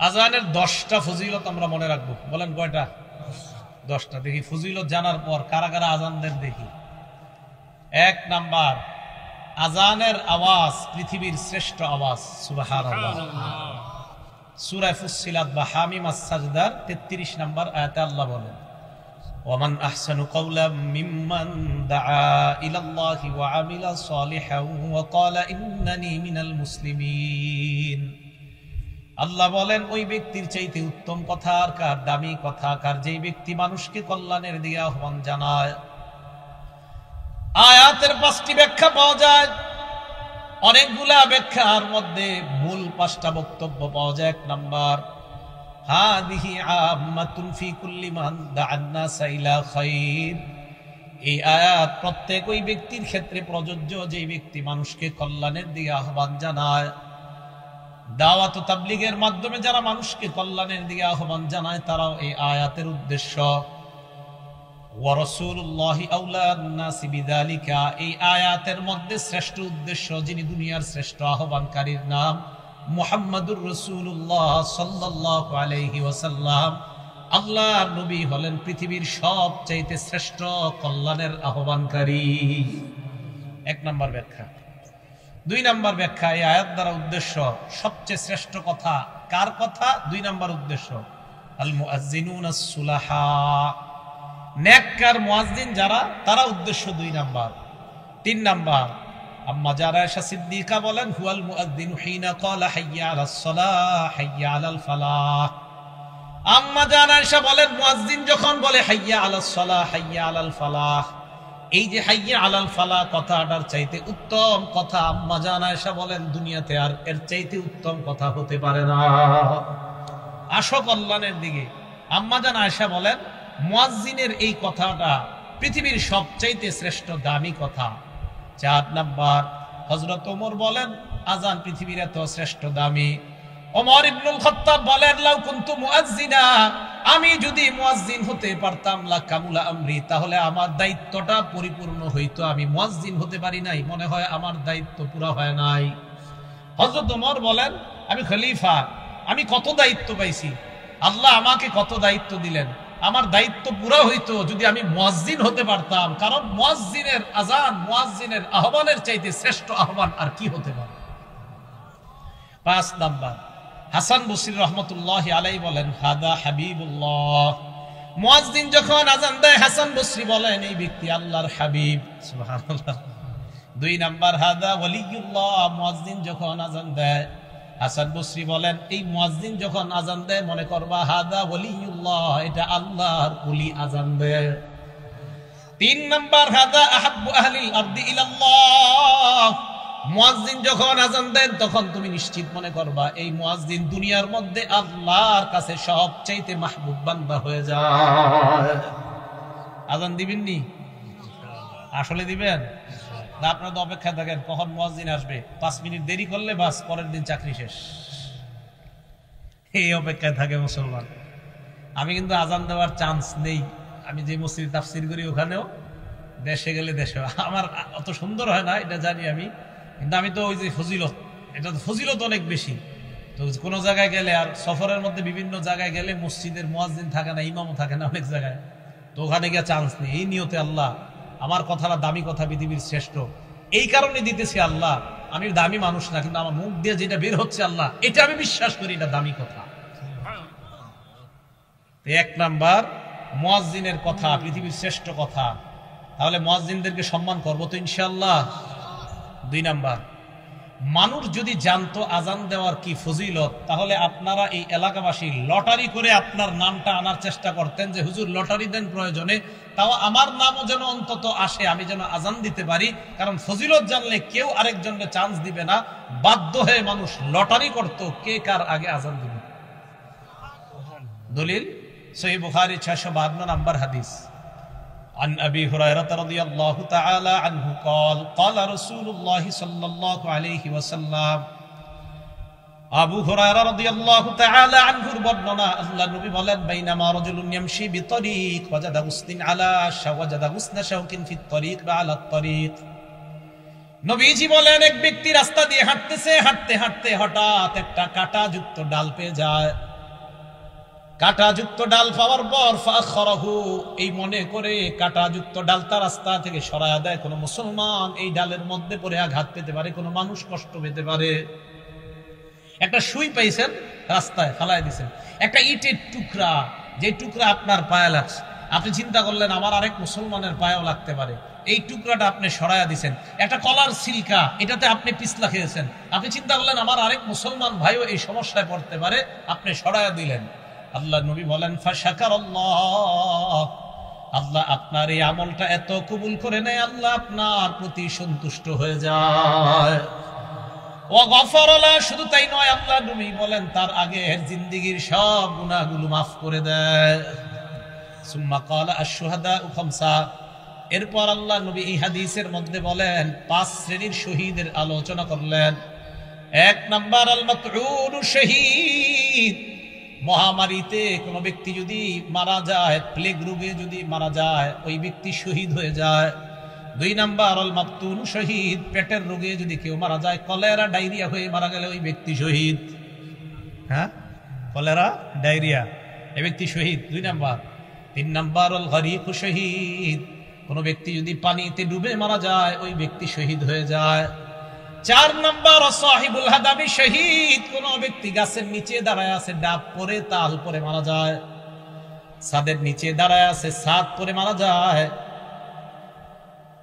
আজানের 10টা ফজিলত আমরা মনে রাখবো। বলেন কয়টা? 10টা। দেখি ফজিলত জানার পর কারা কারা আজান দেন দেখি। 1 নাম্বার, আজানের আওয়াজ পৃথিবীর শ্রেষ্ঠ আওয়াজ। সুবহানাল্লাহ। সূরা ফুসসিলাত বা হামিম আস-সাজদার 33 নাম্বার আয়াতে আল্লাহ বলেন, ওয়ামান আহসানু কাওলাম মিম্মান দাআ ইলাল্লাহি ওয়া আমিলা সালিহান ওয়া ক্বালা ইন্নানি মিনাল মুসলিমিন। আল্লাহ বলেন, ওই ব্যক্তির চাইতে উত্তম কথা আর কার, দামি কথা কার, যেই ব্যক্তি মানুষকে কল্যাণের দিকে আহ্বান জানায়। আয়াতের 5টি ব্যাখ্যা পাওয়া যায়, অনেকগুলা ব্যাখ্যার মধ্যে মূল 5টা বক্তব্য পাওয়া যায়। 1 নাম্বার, হাদিহি আম্মাতুন ফি কুল্লি মান দাআন নাস ইলা খায়র। এই আয়াত প্রত্যেক ওই ব্যক্তির ক্ষেত্রে প্রযোজ্য যেই ব্যক্তি মানুষকে কল্যাণের দিকে আহ্বান জানায়। দাওয়াত ও তাবলীগের মাধ্যমে যারা মানুষকে কল্যাণের দিকে আহ্বান জানায় তারাও এই আয়াতের উদ্দেশ্য। ওয়া রাসূলুল্লাহি আওলান নাসি বিযালিকা, এই আয়াতের মধ্যে শ্রেষ্ঠ উদ্দেশ্য, যিনি দুনিয়ার শ্রেষ্ঠ আহ্বানকারীর নাম মুহাম্মাদুর রাসূলুল্লাহ সাল্লাল্লাহু আলাইহি ওয়াসাল্লাম। আল্লাহর নবী হলেন পৃথিবীর সবচাইতে শ্রেষ্ঠ কল্যাণের আহ্বানকারী। 1 নাম্বার ব্যাখ্যা। 2 নাম্বার ব্যাখ্যা, এই আয়াত দ্বারা উদ্দেশ্য সবচেয়ে শ্রেষ্ঠ কথা কার কথা? 2 নাম্বার উদ্দেশ্য আল মুআজ্জিনুনাস সুলাহা, নেককার মুয়াজ্জিন যারা, তারা উদ্দেশ্য 2 নাম্বার। 3 নাম্বার, আম্মা জারা আয়েশা সিদ্দিকা বলেন, হুয়াল মুআজ্জিনু হিনা ক্বালা হাইয়া আলাস সালাহ হাইয়া আলাল ফালাহ। আম্মা জারা আয়েশা বলেন, মুয়াজ্জিন যখন বলে হাইয়া আলাস সালাহ হাইয়া আলাল ফালাহ, এই যে হাইয়া আলাল ফালাহ কথাটার চাইতে উত্তম কথা আম্মা জান আয়েশা বলেন দুনিয়াতে আর এর চাইতে উত্তম কথা হতে পারে না। আসো কল্যাণের দিকে। আম্মা জান আয়েশা বলেন মুয়াজ্জিনের এই কথাটা পৃথিবীর সবচাইতে শ্রেষ্ঠ দামি কথা। 4 নাম্বার, হযরত ওমর বলেন আজান পৃথিবীর এত শ্রেষ্ঠ দামি। ওমর ইবনুল খাত্তাব বলেন, লাউ কুনতু মুআজ্জিনা, আমি যদি মুয়াজ্জিন হতে পারতাম, লা কামুলা আমরি, তাহলে আমার দায়িত্বটা পরিপূর্ণ হইতো। আমি মুয়াজ্জিন হতে পারি নাই, মনে হয় আমার দায়িত্ব পুরো হয় নাই। হযরত ওমর বলেন, আমি খলিফা, আমি কত দায়িত্ব পাইছি, আল্লাহ আমাকে কত দায়িত্ব দিলেন, আমার দায়িত্ব পুরো হইতো যদি আমি মুয়াজ্জিন হতে পারতাম। কারণ মুয়াজ্জিনের আজান, মুয়াজ্জিনের আহ্বানের চাইতে শ্রেষ্ঠ আহ্বান আর কি হতে পারে। 5 নাম্বার, হাসান বসরি রহমতুল্লাহি আলাইহি বলেন, হাদা হাবিবুল্লাহ। মুয়াজ্জিন যখন আজান দেয় হাসান বসরি বলেন, এই ব্যক্তি আল্লাহর হাবিব। সুবহানাল্লাহ। 2 নাম্বার, হাদা ওয়ালিউল্লাহ। মুয়াজ্জিন যখন আজান দেয় হাসান বসরি বলেন, এই মুয়াজ্জিন যখন আজান দেয় মনে করবা হাদা ওয়ালিউল্লাহ, এটা আল্লাহর ওলি আজান দেয়। 3 নাম্বার, হাদা আহাব্বু আহলিল আরদি ইলাল্লাহ। মুয়াজ্জিন যখন আজান দেন তখন তুমি নিশ্চিত মনে করবা এই মুয়াজ্জিন দুনিয়ার মধ্যে আল্লাহর কাছে সবচাইতে মাহবুব বান্দা হয়ে যায়। আজান দিবেন নি? আসলে দিবেন না? আপনারা তো অপেক্ষা থাকেন কখন মুয়াজ্জিন আসবে, 5 মিনিট দেরি করলে বাস পরের দিন চাকরি শেষ, এই অপেক্ষায় থাকে মুসলমান। আমি কিন্তু আজান দেওয়ার চান্স নেই। আমি যে মসজিদে তাফসীর করি ওখানেও দেশে গেলে দেশে, আমার অত সুন্দর হয় না এটা জানি আমি, কিন্তু আমি তো ওই যে ফজিলত, এটা তো ফজিলত অনেক বেশি। তো কোনো জায়গায় গেলে, আর সফরের মধ্যে বিভিন্ন জায়গায় গেলে মসজিদের মুয়াজ্জিন থাকে না, ইমামও থাকে না অনেক জায়গায়, তো ওখানে গিয়ে চান্স নেই। এই নিয়তে আল্লাহ আমার কথাটা দামি কথা, পৃথিবীর শ্রেষ্ঠ, এই কারণে দিতেছি আল্লাহ। আমি দামি মানুষ না, কিন্তু আমার মুখ দিয়ে যেটা বের হচ্ছে আল্লাহ, এটা আমি বিশ্বাস করি এটা দামি কথা। 1 নাম্বার, মুয়াজ্জিনের কথা পৃথিবীর শ্রেষ্ঠ কথা, তাহলে মুয়াজ্জিনদেরকে সম্মান করবো তো ইনশাআল্লাহ। 2 নাম্বার, মানুষ যদি জানতো আজান দেওয়ার কি ফজিলত, তাহলে আপনারা এই এলাকাবাসী লটারি করে আপনার নামটা আনার চেষ্টা করতেন যে হুজুর লটারি দেন প্রয়োজনে, তাও আমার নামও যেন অন্তত আসে, আমি যেন আজান দিতে পারি। কারণ ফজিলত জানলে কেউ আরেকজনকে চান্স দিবে না, বাধ্য হয়ে মানুষ লটারি করত কে কার আগে আজান দিবে। দলিল সহিহ বুখারী 652 নাম্বার হাদিস। عن أبي هريرة رضي الله تعالى عنه قال قال رسول الله صلى الله عليه وسلم, আবু হুরায়রা রাদিয়াল্লাহু তাআলা আনহুর বর্ণনা, আল্লাহর নবী বলেন, বাইনামা রাজুলুন ইয়ামশি বিতরিক ওয়াজাদা গুসলিন আলা শাওয়াজাদা গুসনা শাওকিন ফিত তরিক বা আলা তরিক। নবীজি বলেন, এক ব্যক্তি রাস্তা দিয়ে হাঁটতেছে, হাঁটতে হাঁটতে হঠাৎ একটা কাঁটাযুক্ত ডাল পেয়ে যায়। কাঁটাযুক্ত ডাল পাওয়ার পর ফাখরাহু, এই মনে করে কাঁটাযুক্ত ডালটা রাস্তা থেকে সরায়া দেয়, কোনো মুসলমান এই ডালের মধ্যে পড়ে আঘাত পেতে পারে, কোনো মানুষ কষ্ট পেতে পারে। একটা সুই পাইছেন, রাস্তায় ফালাই দিয়েছেন, একটা ইটের টুকরা, যে টুকরা আপনার পায়ে লাগছে, আপনি চিন্তা করলেন আমার আরেক মুসলমানের পায়েও লাগতে পারে, এই টুকরাটা আপনি সরায়া দিয়েছেন। একটা কলার সিলকা, এটাতে আপনি পিছলা খেয়েছেন, আপনি চিন্তা করলেন আমার আরেক মুসলমান ভাইও এই সমস্যায় পড়তে পারে, আপনি সরায়া দিলেন। আল্লাহ নবী বলেন ফাশাকারাল্লাহ, আল্লাহ আপনার এই আমলটা এত কবুল করে নেয়, আল্লাহ আপনার প্রতি সন্তুষ্ট হয়ে যায়। ওয়া গফারা লা, শুধু তাই নয়, আল্লাহ নবী বলেন তার আগের জিন্দেগীর সব গুনাহগুলো মাফ করে দেয়। সুম্মা ক্বালা আশ-শুহাদাউ খামসা, এরপর আল্লাহ নবী এই হাদিসের মধ্যে বলেন 5 শ্রেণীর শহীদের আলোচনা করলেন। 1 নাম্বার আল মাতউনু শহীদ, মহামারীতে কোনো ব্যক্তি যদি মারা যায়, প্লেগ রোগে যদি মারা যায়, ওই ব্যক্তি শহীদ হয়ে যায়। 2 নাম্বার আল মাবতুন শহীদ, পেটের রোগে যদি কেউ মারা যায়, কলেরা ডায়রিয়া হয়ে মারা গেলে ওই ব্যক্তি শহীদ। হ্যাঁ, কলেরা ডায়রিয়া, এই ব্যক্তি শহীদ 2 নাম্বার। 3 নাম্বার আল গরিক শহীদ, কোনো ব্যক্তি যদি পানিতে ডুবে মারা যায়, ওই ব্যক্তি শহীদ হয়ে যায়। 4 নাম্বার সাহিবুল হাদাবি শহীদ, কোন ব্যক্তি গাছের নিচে দাঁড়ায় আছে, ডাব পরে তাল পরে মারা যায়, ছাদের নিচে দাঁড়ায় আছে, ছাদ পরে মারা যায়।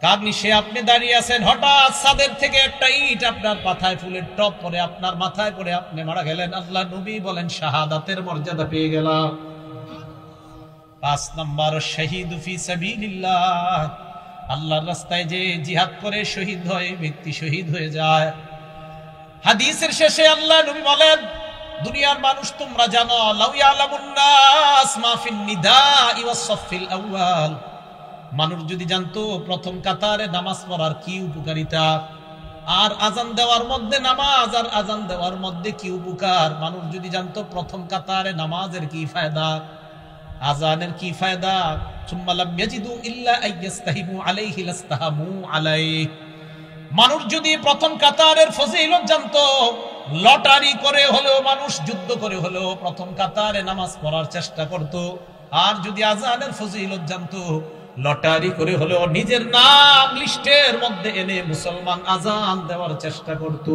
কার নিচে আপনি দাঁড়িয়ে আছেন, হঠাৎ ছাদের থেকে একটা ইট আপনার মাথায়, ফুলের টপ পরে আপনার মাথায় পড়ে আপনি মারা গেলেন, আল্লাহ নবী বলেন শাহাদাতের মর্যাদা পেয়ে গেলাম। 5 নাম্বার শহীদ ফি সাবিলিল্লাহ, আল্লাহর রাস্তায় যে জিহাদ করে শহীদ হয়, ব্যক্তি শহীদ হয়ে যায়। হাদিসের শেষে আল্লাহ নবী বলেন, দুনিয়ার মানুষ তোমরা জানো, লাউ ইয়ালামুন নাস মা ফিন নিদাই ওয়াস সাফিল আউয়াল, মানুষ যদি জানতো প্রথম কাতারে নামাজ পড়ার কি উপকারিতা, আর আজান দেওয়ার মধ্যে নামাজ আর আজান দেওয়ার মধ্যে কি উপকার, মানুষ যদি জানতো প্রথম কাতারে নামাজের কি ফায়দা, আজানের কি ফায়দা, সুম্মা লাম ইয়াজিদু ইল্লা আইয়াস্তাহিমু আলাইহি লাস্তাহামু আলাইহি, মানুষ যদি প্রথম কাতারের ফজিলত জানতো, লটারি করে হলেও মানুষ যুদ্ধ করে হলেও প্রথম কাতারে নামাজ পড়ার চেষ্টা করত। আর যদি আজানের ফজিলত জানতো, লটারি করে হলেও নিজের নাম লিস্টের মধ্যে এনে মুসলমান আজান দেওয়ার চেষ্টা করত।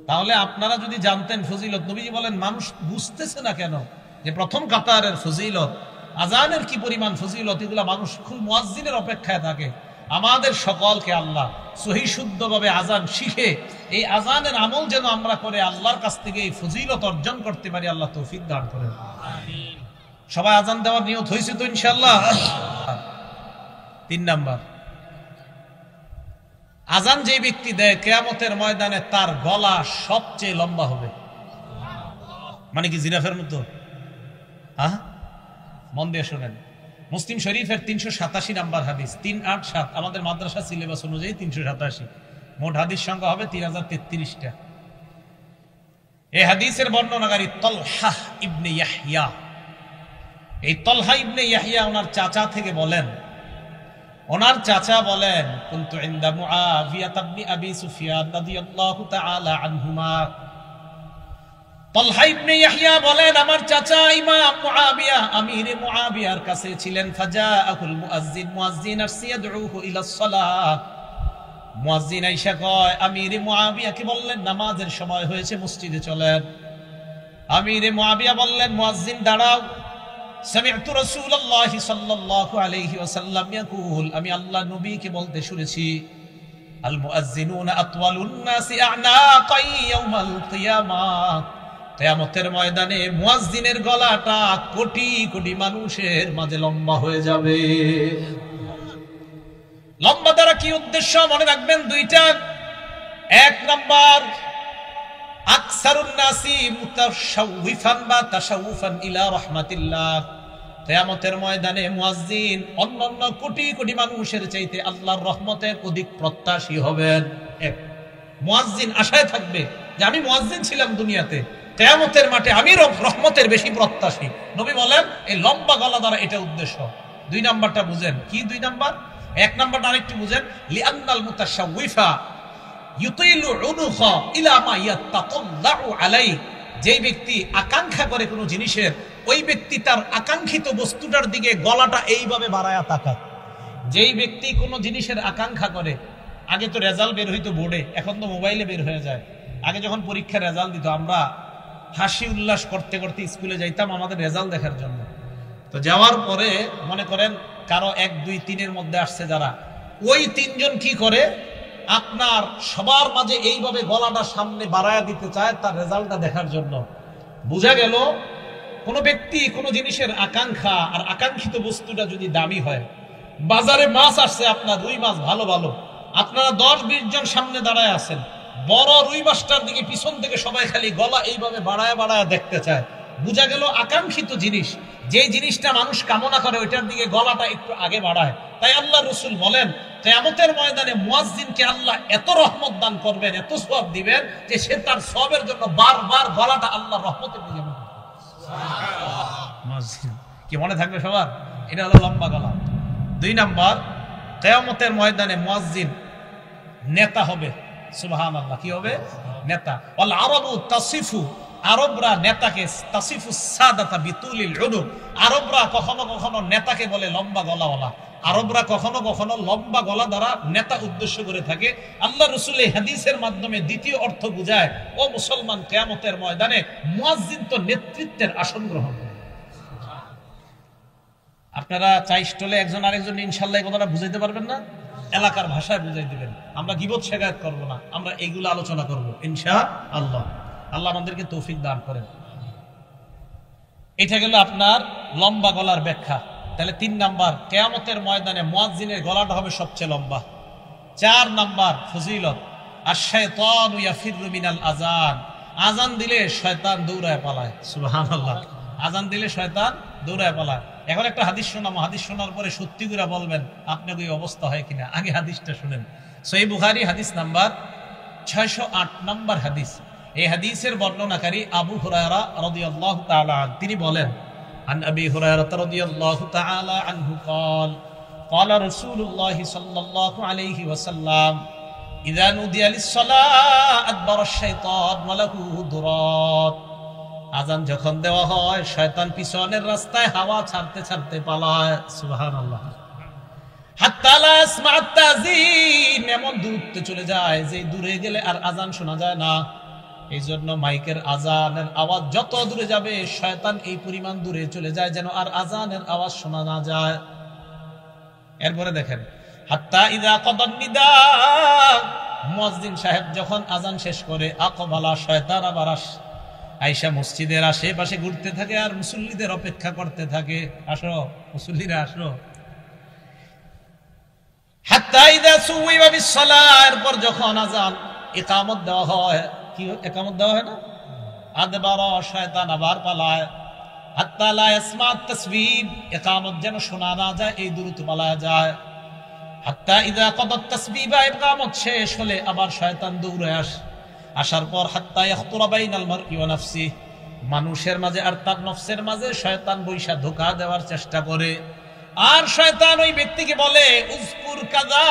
তাহলে আপনারা যদি জানতেন ফজিলত, নবীজি বলেন মানুষ বুঝতেছে না কেন যে প্রথম কাতারের ফজিলত, আজানের কি পরিমাণ ফজিলত, এগুলা মানুষ খুব মুয়াজ্জিনের অপেক্ষায় থাকে। আমাদের সকলকে আল্লাহ সহি শুদ্ধভাবে আজান শিখে এই আজানের আমল যেন আমরা করে আল্লাহর কাছ থেকে এই ফজিলত অর্জন করতে পারি, আল্লাহ তৌফিক দান করেন। সবাই আজান দেওয়ার নিয়ত হয়েছে তো ইনশাআল্লাহ। 3 নাম্বার, আজান যে ব্যক্তি দেয় কিয়ামতের ময়দানে তার গলা সবচেয়ে লম্বা হবে। মানে কি জিরাফের মতো? হ্যাঁ, মন দিয়ে শোনেন। মুসলিম শরীফের 387 নাম্বার হাদিস, 387, আমাদের মাদ্রাসা সিলেবাস অনুযায়ী 387, মোট হাদিস সংখ্যা হবে 3033টা। এই হাদিসের বর্ণনাকারী তলহা ইবনে ইয়াহইয়া। এই তলহা ইবনে ইয়াহইয়া ওনার চাচা থেকে বলেন, ওনার চাচা বলেন, কুনতু ইনদা মুআবিয়া ইবনে আবি সুফিয়ান রাদিয়াল্লাহু তাআলা আনহুমা। তলহা ইবনে ইয়াহইয়া বলেন, আমার চাচা ইমাম মুআবিয়া, আমিরে মুআবিয়ার কাছে ছিলেন। ফাজাআহুল মুয়াজ্জিন, মুয়াজ্জিন আসছে, ইয়াদউহু ইলাস সালাহ। মুয়াজ্জিন আইসা কয়, আমিরে মুআবিয়াকে বললেন নামাজের সময় হয়েছে, মসজিদে চলেন। আমিরে মুআবিয়া বললেন, মুয়াজ্জিন দাঁড়াও। সামি'তু রাসূলুল্লাহি সাল্লাল্লাহু আলাইহি ওয়াসাল্লাম ইয়াকুল, আমি আল্লাহ নবীকে বলতে শুনেছি, আল মুয়াজ্জিনুনা আতওয়ালুন নাসি আ'নাকাই ইয়াউমাল কিয়ামাহ, কিয়ামতের ময়দানে মুয়াজ্জিনের গলাটা কোটি কোটি মানুষের মাঝে লম্বা হয়ে যাবে। লম্বা দ্বারা কি উদ্দেশ্য মনে রাখবেন? 2টা। 1 নাম্বার, আকসারুন নাসি মুতাশাউফান বা তাশাউফান ইলা রাহমাতিল্লাহ, কিয়ামতের ময়দানে মুয়াজ্জিন অন্যান্য কোটি কোটি মানুষের চাইতে আল্লাহর রহমতের অধিক প্রত্যাশী হবেন। এক, মুয়াজ্জিন আশায় থাকবে যে আমি মুয়াজ্জিন ছিলাম দুনিয়াতে, কিয়ামতের মাঠে আমি রহমতের বেশি প্রত্যাশী। নবী বলেন এই লম্বা গলা দ্বারা এটা উদ্দেশ্য। 2 নাম্বারটা বুঝেন কি? 2 নাম্বার, 1 নাম্বারটা আরেকটু বুঝেন, লিআন্নাল মুতাশাউফা ইউতিলু উনুখা ইলা মা ইয়াতাতাল্লাউ আলাইহি, যেই ব্যক্তি আকাঙ্ক্ষা করে কোনো জিনিসের, ওই ব্যক্তি তার আকাঙ্ক্ষিত বস্তুটার দিকে গলাটা এইভাবে বাড়ায়া তাকায়। যেই ব্যক্তি কোনো জিনিসের আকাঙ্ক্ষা করে, আগে তো রেজাল্ট বের হইতো বোর্ডে, এখন তো মোবাইলে বের হয়ে যায়। আগে যখন পরীক্ষার রেজাল্ট দিত আমরা হাসি উল্লাস করতে করতে স্কুলে যাইতাম আমাদের রেজাল্ট দেখার জন্য। তো যাওয়ার পরে মনে করেন কারো 1, 2, 3-এর মধ্যে আসছে যারা, ওই 3 জন কি করে আপনার সবার মাঝে এইভাবে গলাটা সামনে বাড়ায়া দিতে চায় তার রেজাল্টটা দেখার জন্য। বোঝা গেল কোনো ব্যক্তি কোনো জিনিসের আকাঙ্ক্ষা আর আকাঙ্ক্ষিত বস্তুটা যদি দামি হয়, বাজারে মাছ আসছে আপনার রুই মাছ ভালো ভালো, আপনারা 10-20 জন সামনে দাঁড়ায় আছেন, বড় রুই মাছটার দিকে পিছন থেকে সবাই খালি গলা এইভাবে বাড়ায় বাড়ায় দেখতে চায়। বোঝা গেল আকাঙ্ক্ষিত জিনিস, যে জিনিসটা মানুষ কামনা করে ওইটার দিকে গলাটা একটু আগে বাড়ায়। তাই আল্লাহ রাসূল বলেন কিয়ামতের ময়দানে মুয়াজ্জিনকে আল্লাহ এত রহমত দান করবেন, এত সওয়াব দিবেন যে সে তার সওয়াবের জন্য বারবার গলাটা আল্লাহর রহমতের দিকে বাড়াবে। সুবহানাল্লাহ। মুয়াজ্জিন কি মনে থাকবে সবার? এটা হলো লম্বা গলা। 2 নাম্বার, কিয়ামতের ময়দানে মুয়াজ্জিন নেতা হবে। সুবহানাল্লাহ। কি হবে? নেতা। ওয়াল আরাবু তাসিফু, আরবরা নেতাকে তাসিফু সাদাতা বিতুলিল উনুক, আরবরা কখনো কখনো নেতাকে বলে লম্বা গলাওয়ালা। আরবরা কখনো কখনো লম্বা গলা দ্বারা নেতা উদ্দেশ্য করে থাকে। আল্লাহ রাসূল এই হাদিসের মাধ্যমে দ্বিতীয় অর্থ বুঝায়, ও মুসলমান, কিয়ামতের ময়দানে মুয়াজ্জিন তো নেতৃত্বের আসন গ্রহণ করে। আপনারা চাই স্টলে একজন আরেকজন ইনশাআল্লাহ এই কথাটা বুঝাইতে পারবেন না? এলাকার ভাষায় বুঝাই দিবেন। আমরা গীবত শিকায়াত করব না, আমরা এইগুলো আলোচনা করব ইনশাআল্লাহ। আল্লাহ আমাদেরকে তৌফিক দান করেন। এটা গেল আপনার লম্বা গলার ব্যাখ্যা। তাহলে 3 নাম্বার, কিয়ামতের ময়দানে মুয়াজ্জিনের গলাটা হবে সবচেয়ে লম্বা। 4 নাম্বার ফজিলত, আশ-শাইতানু ইয়াফিরু মিনাল আযান, আযান দিলে শয়তান দৌড়ায় পালায়। সুবহানাল্লাহ। আযান দিলে শয়তান দৌড়ায় পালায়। এখন একটা হাদিস শোনাবো, হাদিস শোনার পরে সত্যি করে বলবেন আপনার এই অবস্থা হয় কিনা। আগে হাদিসটা শুনেন। সহিহ বুখারী হাদিস নাম্বার 608 নাম্বার হাদিস। এই হাদিসের বর্ণনাকারী আবু হুরায়রা রাদিয়াল্লাহু তাআলা আনহু, তিনি বলেন, আন আবি হুরায়রা রাদিয়াল্লাহু তাআলা আনহু قال قال رسول الله صلى الله عليه وسلم اذا نودي للصلاه ادبر الشيطان وله ضرات, আযান যখন দেওয়া হয় শয়তান পিছনের রাস্তায় হাওয়া ছাড়তে ছাড়তে পালায়। সুবহানাল্লাহ। হাত্তা লা ইসমা'আ তাযীন, এমন দূরত্বে চলে যায় যে দূরে গেলে আর আযান শোনা যায় না। এই জন্য মাইকের আযানের আওয়াজ যত দূরে যাবে শয়তান এই পরিমাণ দূরে চলে যায় যেন আর আযানের আওয়াজ শোনা না যায়। এরপরে দেখেন, হাত্তা ইযা কাদান নিদা, মুয়াজ্জিন সাহেব যখন আযান শেষ করে, আকবালা, শয়তান আবার আয়েশা মসজিদের আশেপাশে ঘুরতে থাকে আর মুসল্লিদের অপেক্ষা করতে থাকে, আসো মুসল্লিরা আসো। হাত্তা ইযা সুওয়িবা বিস-সালাহ, এরপর যখন আযান ইকামত দেওয়া হয়, কি ইকামত দেওয়া হয় না, আদবারা, শয়তান আবার পালায়। হাত্তা লা ইসমা'আত তাসবিহ, ইকামত যেন শোনা না যায় এই দূরত্ব পালায় যায়। হাত্তা ইযা কাদাত তাসবিহ, ইকামত শেষ হলে আবার শয়তান দৌড়ে আসার পর হাত্তা ইয়াখতুরা বাইনাল মারই ওয়া নাফসি, মানুষের মাঝে আর তার নফসের মাঝে শয়তান বৈশা ধোঁকা দেওয়ার চেষ্টা করে। আর শয়তান ওই ব্যক্তিকে বলে, উযকুর কাযা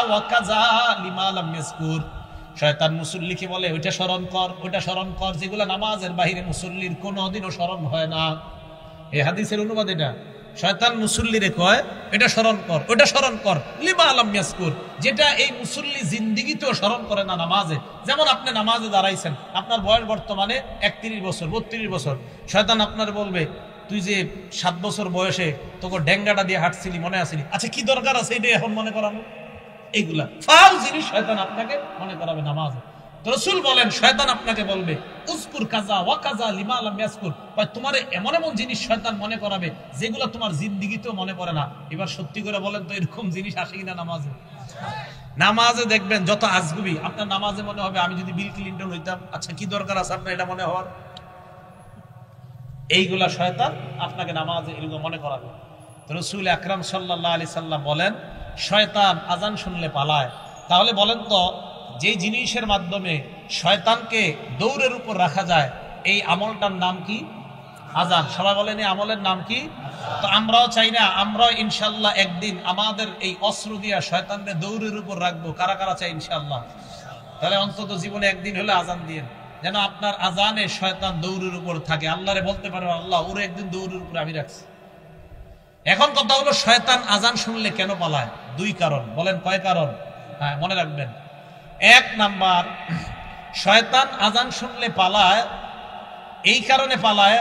ওয়া কাযা লিমা লাম ইয়াযকুর, শয়তান মুসল্লিকে বলে ওইটা স্মরণ কর, ওইটা স্মরণ কর, যেগুলো নামাজের বাইরে মুসল্লির কোনোদিনও স্মরণ হয় না। এই হাদিসের অনুবাদ এটা। শয়তান মুসল্লিরে কয় এটা স্মরণ কর, ওইটা স্মরণ কর, লিমা লাম ইয়াযকুর, যেটা এই মুসল্লি জিন্দেগিতেও স্মরণ করে না নামাজে। যেমন আপনি নামাজে দাঁড়াইছেন, আপনার বয়স বর্তমানে 31 বছর 32 বছর, শয়তান আপনার বলবে, তুই যে 7 বছর বয়সে তোকে ডেঙ্গাটা দিয়ে হাঁটছিলি মনে আসেনি, আচ্ছা কি দরকার আছে এটা এখন মনে করানো? এইগুলা ফাউল জিনিস শয়তান আপনাকে মনে করাবে নামাজে। তো রাসূল বলেন শয়তান আপনাকে বলবে, উযকুর কাযা ওয়া কাযা লিমা লাম ইয়াযকুর, তোমার এমন এমন জিনিস শয়তান মনে করাবে যেগুলো তোমার জিন্দেগিতেও মনে পড়ে না। এবার সত্যি করে বলেন তো এরকম জিনিস আসে কিনা নামাজে? নামাজে দেখবেন যত আজগুবি, আপনার নামাজে মনে হবে আমি যদি বিল ক্লিনটন হইতাম, আচ্ছা কি দরকার আছে আপনার এটা মনে হওয়ার? এইগুলা শয়তান আপনাকে নামাজে এরকম মনে করাবে। তো রাসূল আকরাম সাল্লাল্লাহু আলাইহি সাল্লাম বলেন শয়তান আযান শুনলে পালায়। তাহলে বলেন তো, যে জিনিসের মাধ্যমে শয়তানকে দৌড়ের উপর রাখা যায় এই আমলটার নাম কি? আযান। সবাই বলেন এই আমলের নাম কি? তো আমরাও চাই না, আমরাও ইনশাআল্লাহ একদিন আমাদের এই অস্ত্র দিয়া শয়তানকে দৌড়ের উপর রাখবো। কারা কারা চাই ইনশাআল্লাহ? তাহলে অন্তত জীবনে একদিন হলে আযান দিয়েন। যেন আপনার আজানে শয়তান দৌড়ের উপর থাকে, আল্লাহরে বলতে পারো আল্লাহ ওরে একদিন দৌড়ের উপর আমি রাখছি। এখন কথা হলো শয়তান আজান শুনলে কেন পালায়? দুই কারণ। বলেন কয় কারণ? হ্যাঁ, মনে রাখবেন। এক নাম্বার, শয়তান আজান শুনলে পালায় এই কারণে পালায়,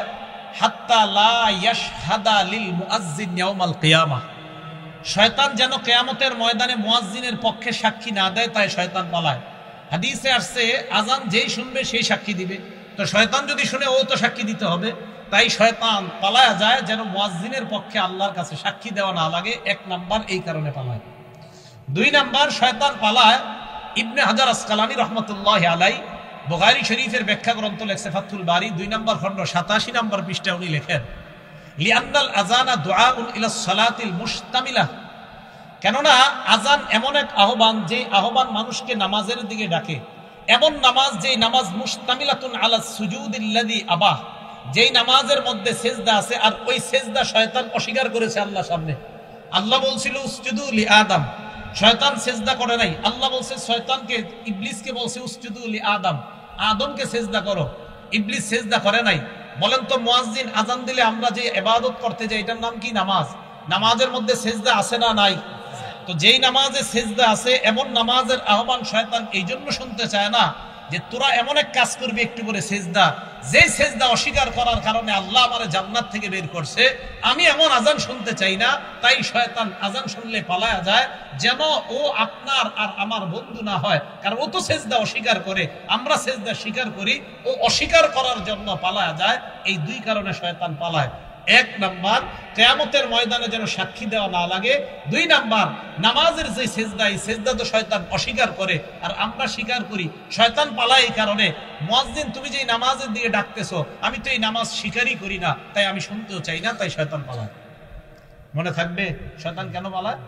হাত্তা লা ইয়াশহাদা লিল মুআজ্জিন ইয়াউমাল কিয়ামাহ, শয়তান যেন কিয়ামতের ময়দানে মুয়াজ্জিনের পক্ষে সাক্ষী না দেয়, তাই শয়তান পালায়। হাদিসে আসছে আজান যেই শুনবে সেই সাক্ষী দিবে, তো শয়তান যদি শুনে ও তো সাক্ষী দিতে হবে, তাই শয়তান পালায়া যায় যেন মুয়াজ্জিনের পক্ষে আল্লাহর কাছে সাক্ষী দেওয়া না লাগে। এক নাম্বার এই কারণে পালায়। দুই নাম্বার, শয়তান পালায়, ইবনে হাজার আসকালানী রহমতুল্লাহ আলাইহি বুখারী শরীফের ব্যাখ্যা গ্রন্থ লেখছে ফাথুল বারী 2 নম্বর খণ্ড 87 নম্বর পৃষ্ঠায় উনি লেখেন, লিআন্নাল আযানা দুআউন ইলা সালাতিল মুশতামিলাহ, কেননা আজান এমন এক আহ্বান, যে আহ্বান মানুষকে নামাজের দিকে ডাকে। এমন নামাজ, যেই নামাজ মুশতামিলাতুন আলা সুজুদিল্লাযী আবাহ, যেই নামাজের মধ্যে সেজদা আছে, আর ওই সেজদা শয়তান অস্বীকার করেছে আল্লাহর সামনে। আল্লাহ বলছিল উসজুদু লি আদম, শয়তান সেজদা করে নাই। আল্লাহ বলছে শয়তানকে, ইবলিসকে বলছে উসজুদু লি আদম, আদমকে সেজদা করো। ইবলিস সেজদা করে নাই। বলেন তো মুয়াজ্জিন আজান দিলে আমরা যে ইবাদত করতে যাই এটার নাম কি? নামাজ। নামাজের মধ্যে সেজদা আছে না নাই? তো যেই নামাজে সেজদা আছে এমন নামাজের আহ্বান শয়তান এই জন্য শুনতে চায় না যে তোরা এমন এক কাজ করবি একটু করে সেজদা, যে সেজদা অস্বীকার করার কারণে আল্লাহ আমারে জান্নাত থেকে বের করছে, আমি এমন আজান শুনতে চাই না। তাই শয়তান আজান শুনলে পালায়া যায় যেন ও আপনার আর আমার বন্ধু না হয়, কারণ ও তো সেজদা অস্বীকার করে, আমরা সেজদা স্বীকার করি, ও অস্বীকার করার জন্য পালায়া যায়। এই দুই কারণে শয়তান পালায়। এক নাম্বার, কিয়ামতের ময়দানে যেন সাক্ষী দেওয়া না লাগে। দুই নাম্বার, নামাজের যে সেজদা, এই সেজদা তো শয়তান অস্বীকার করে আর আমরা স্বীকার করি, শয়তান পালায় এই কারণে। মুয়াজ্জিন তুমি যে নামাজের দিকে ডাকতেছো, আমি তো এই নামাজ স্বীকারই করি না, তাই আমি শুনতেও চাই না, তাই শয়তান পালায়। মনে থাকবে শয়তান কেন পালায়?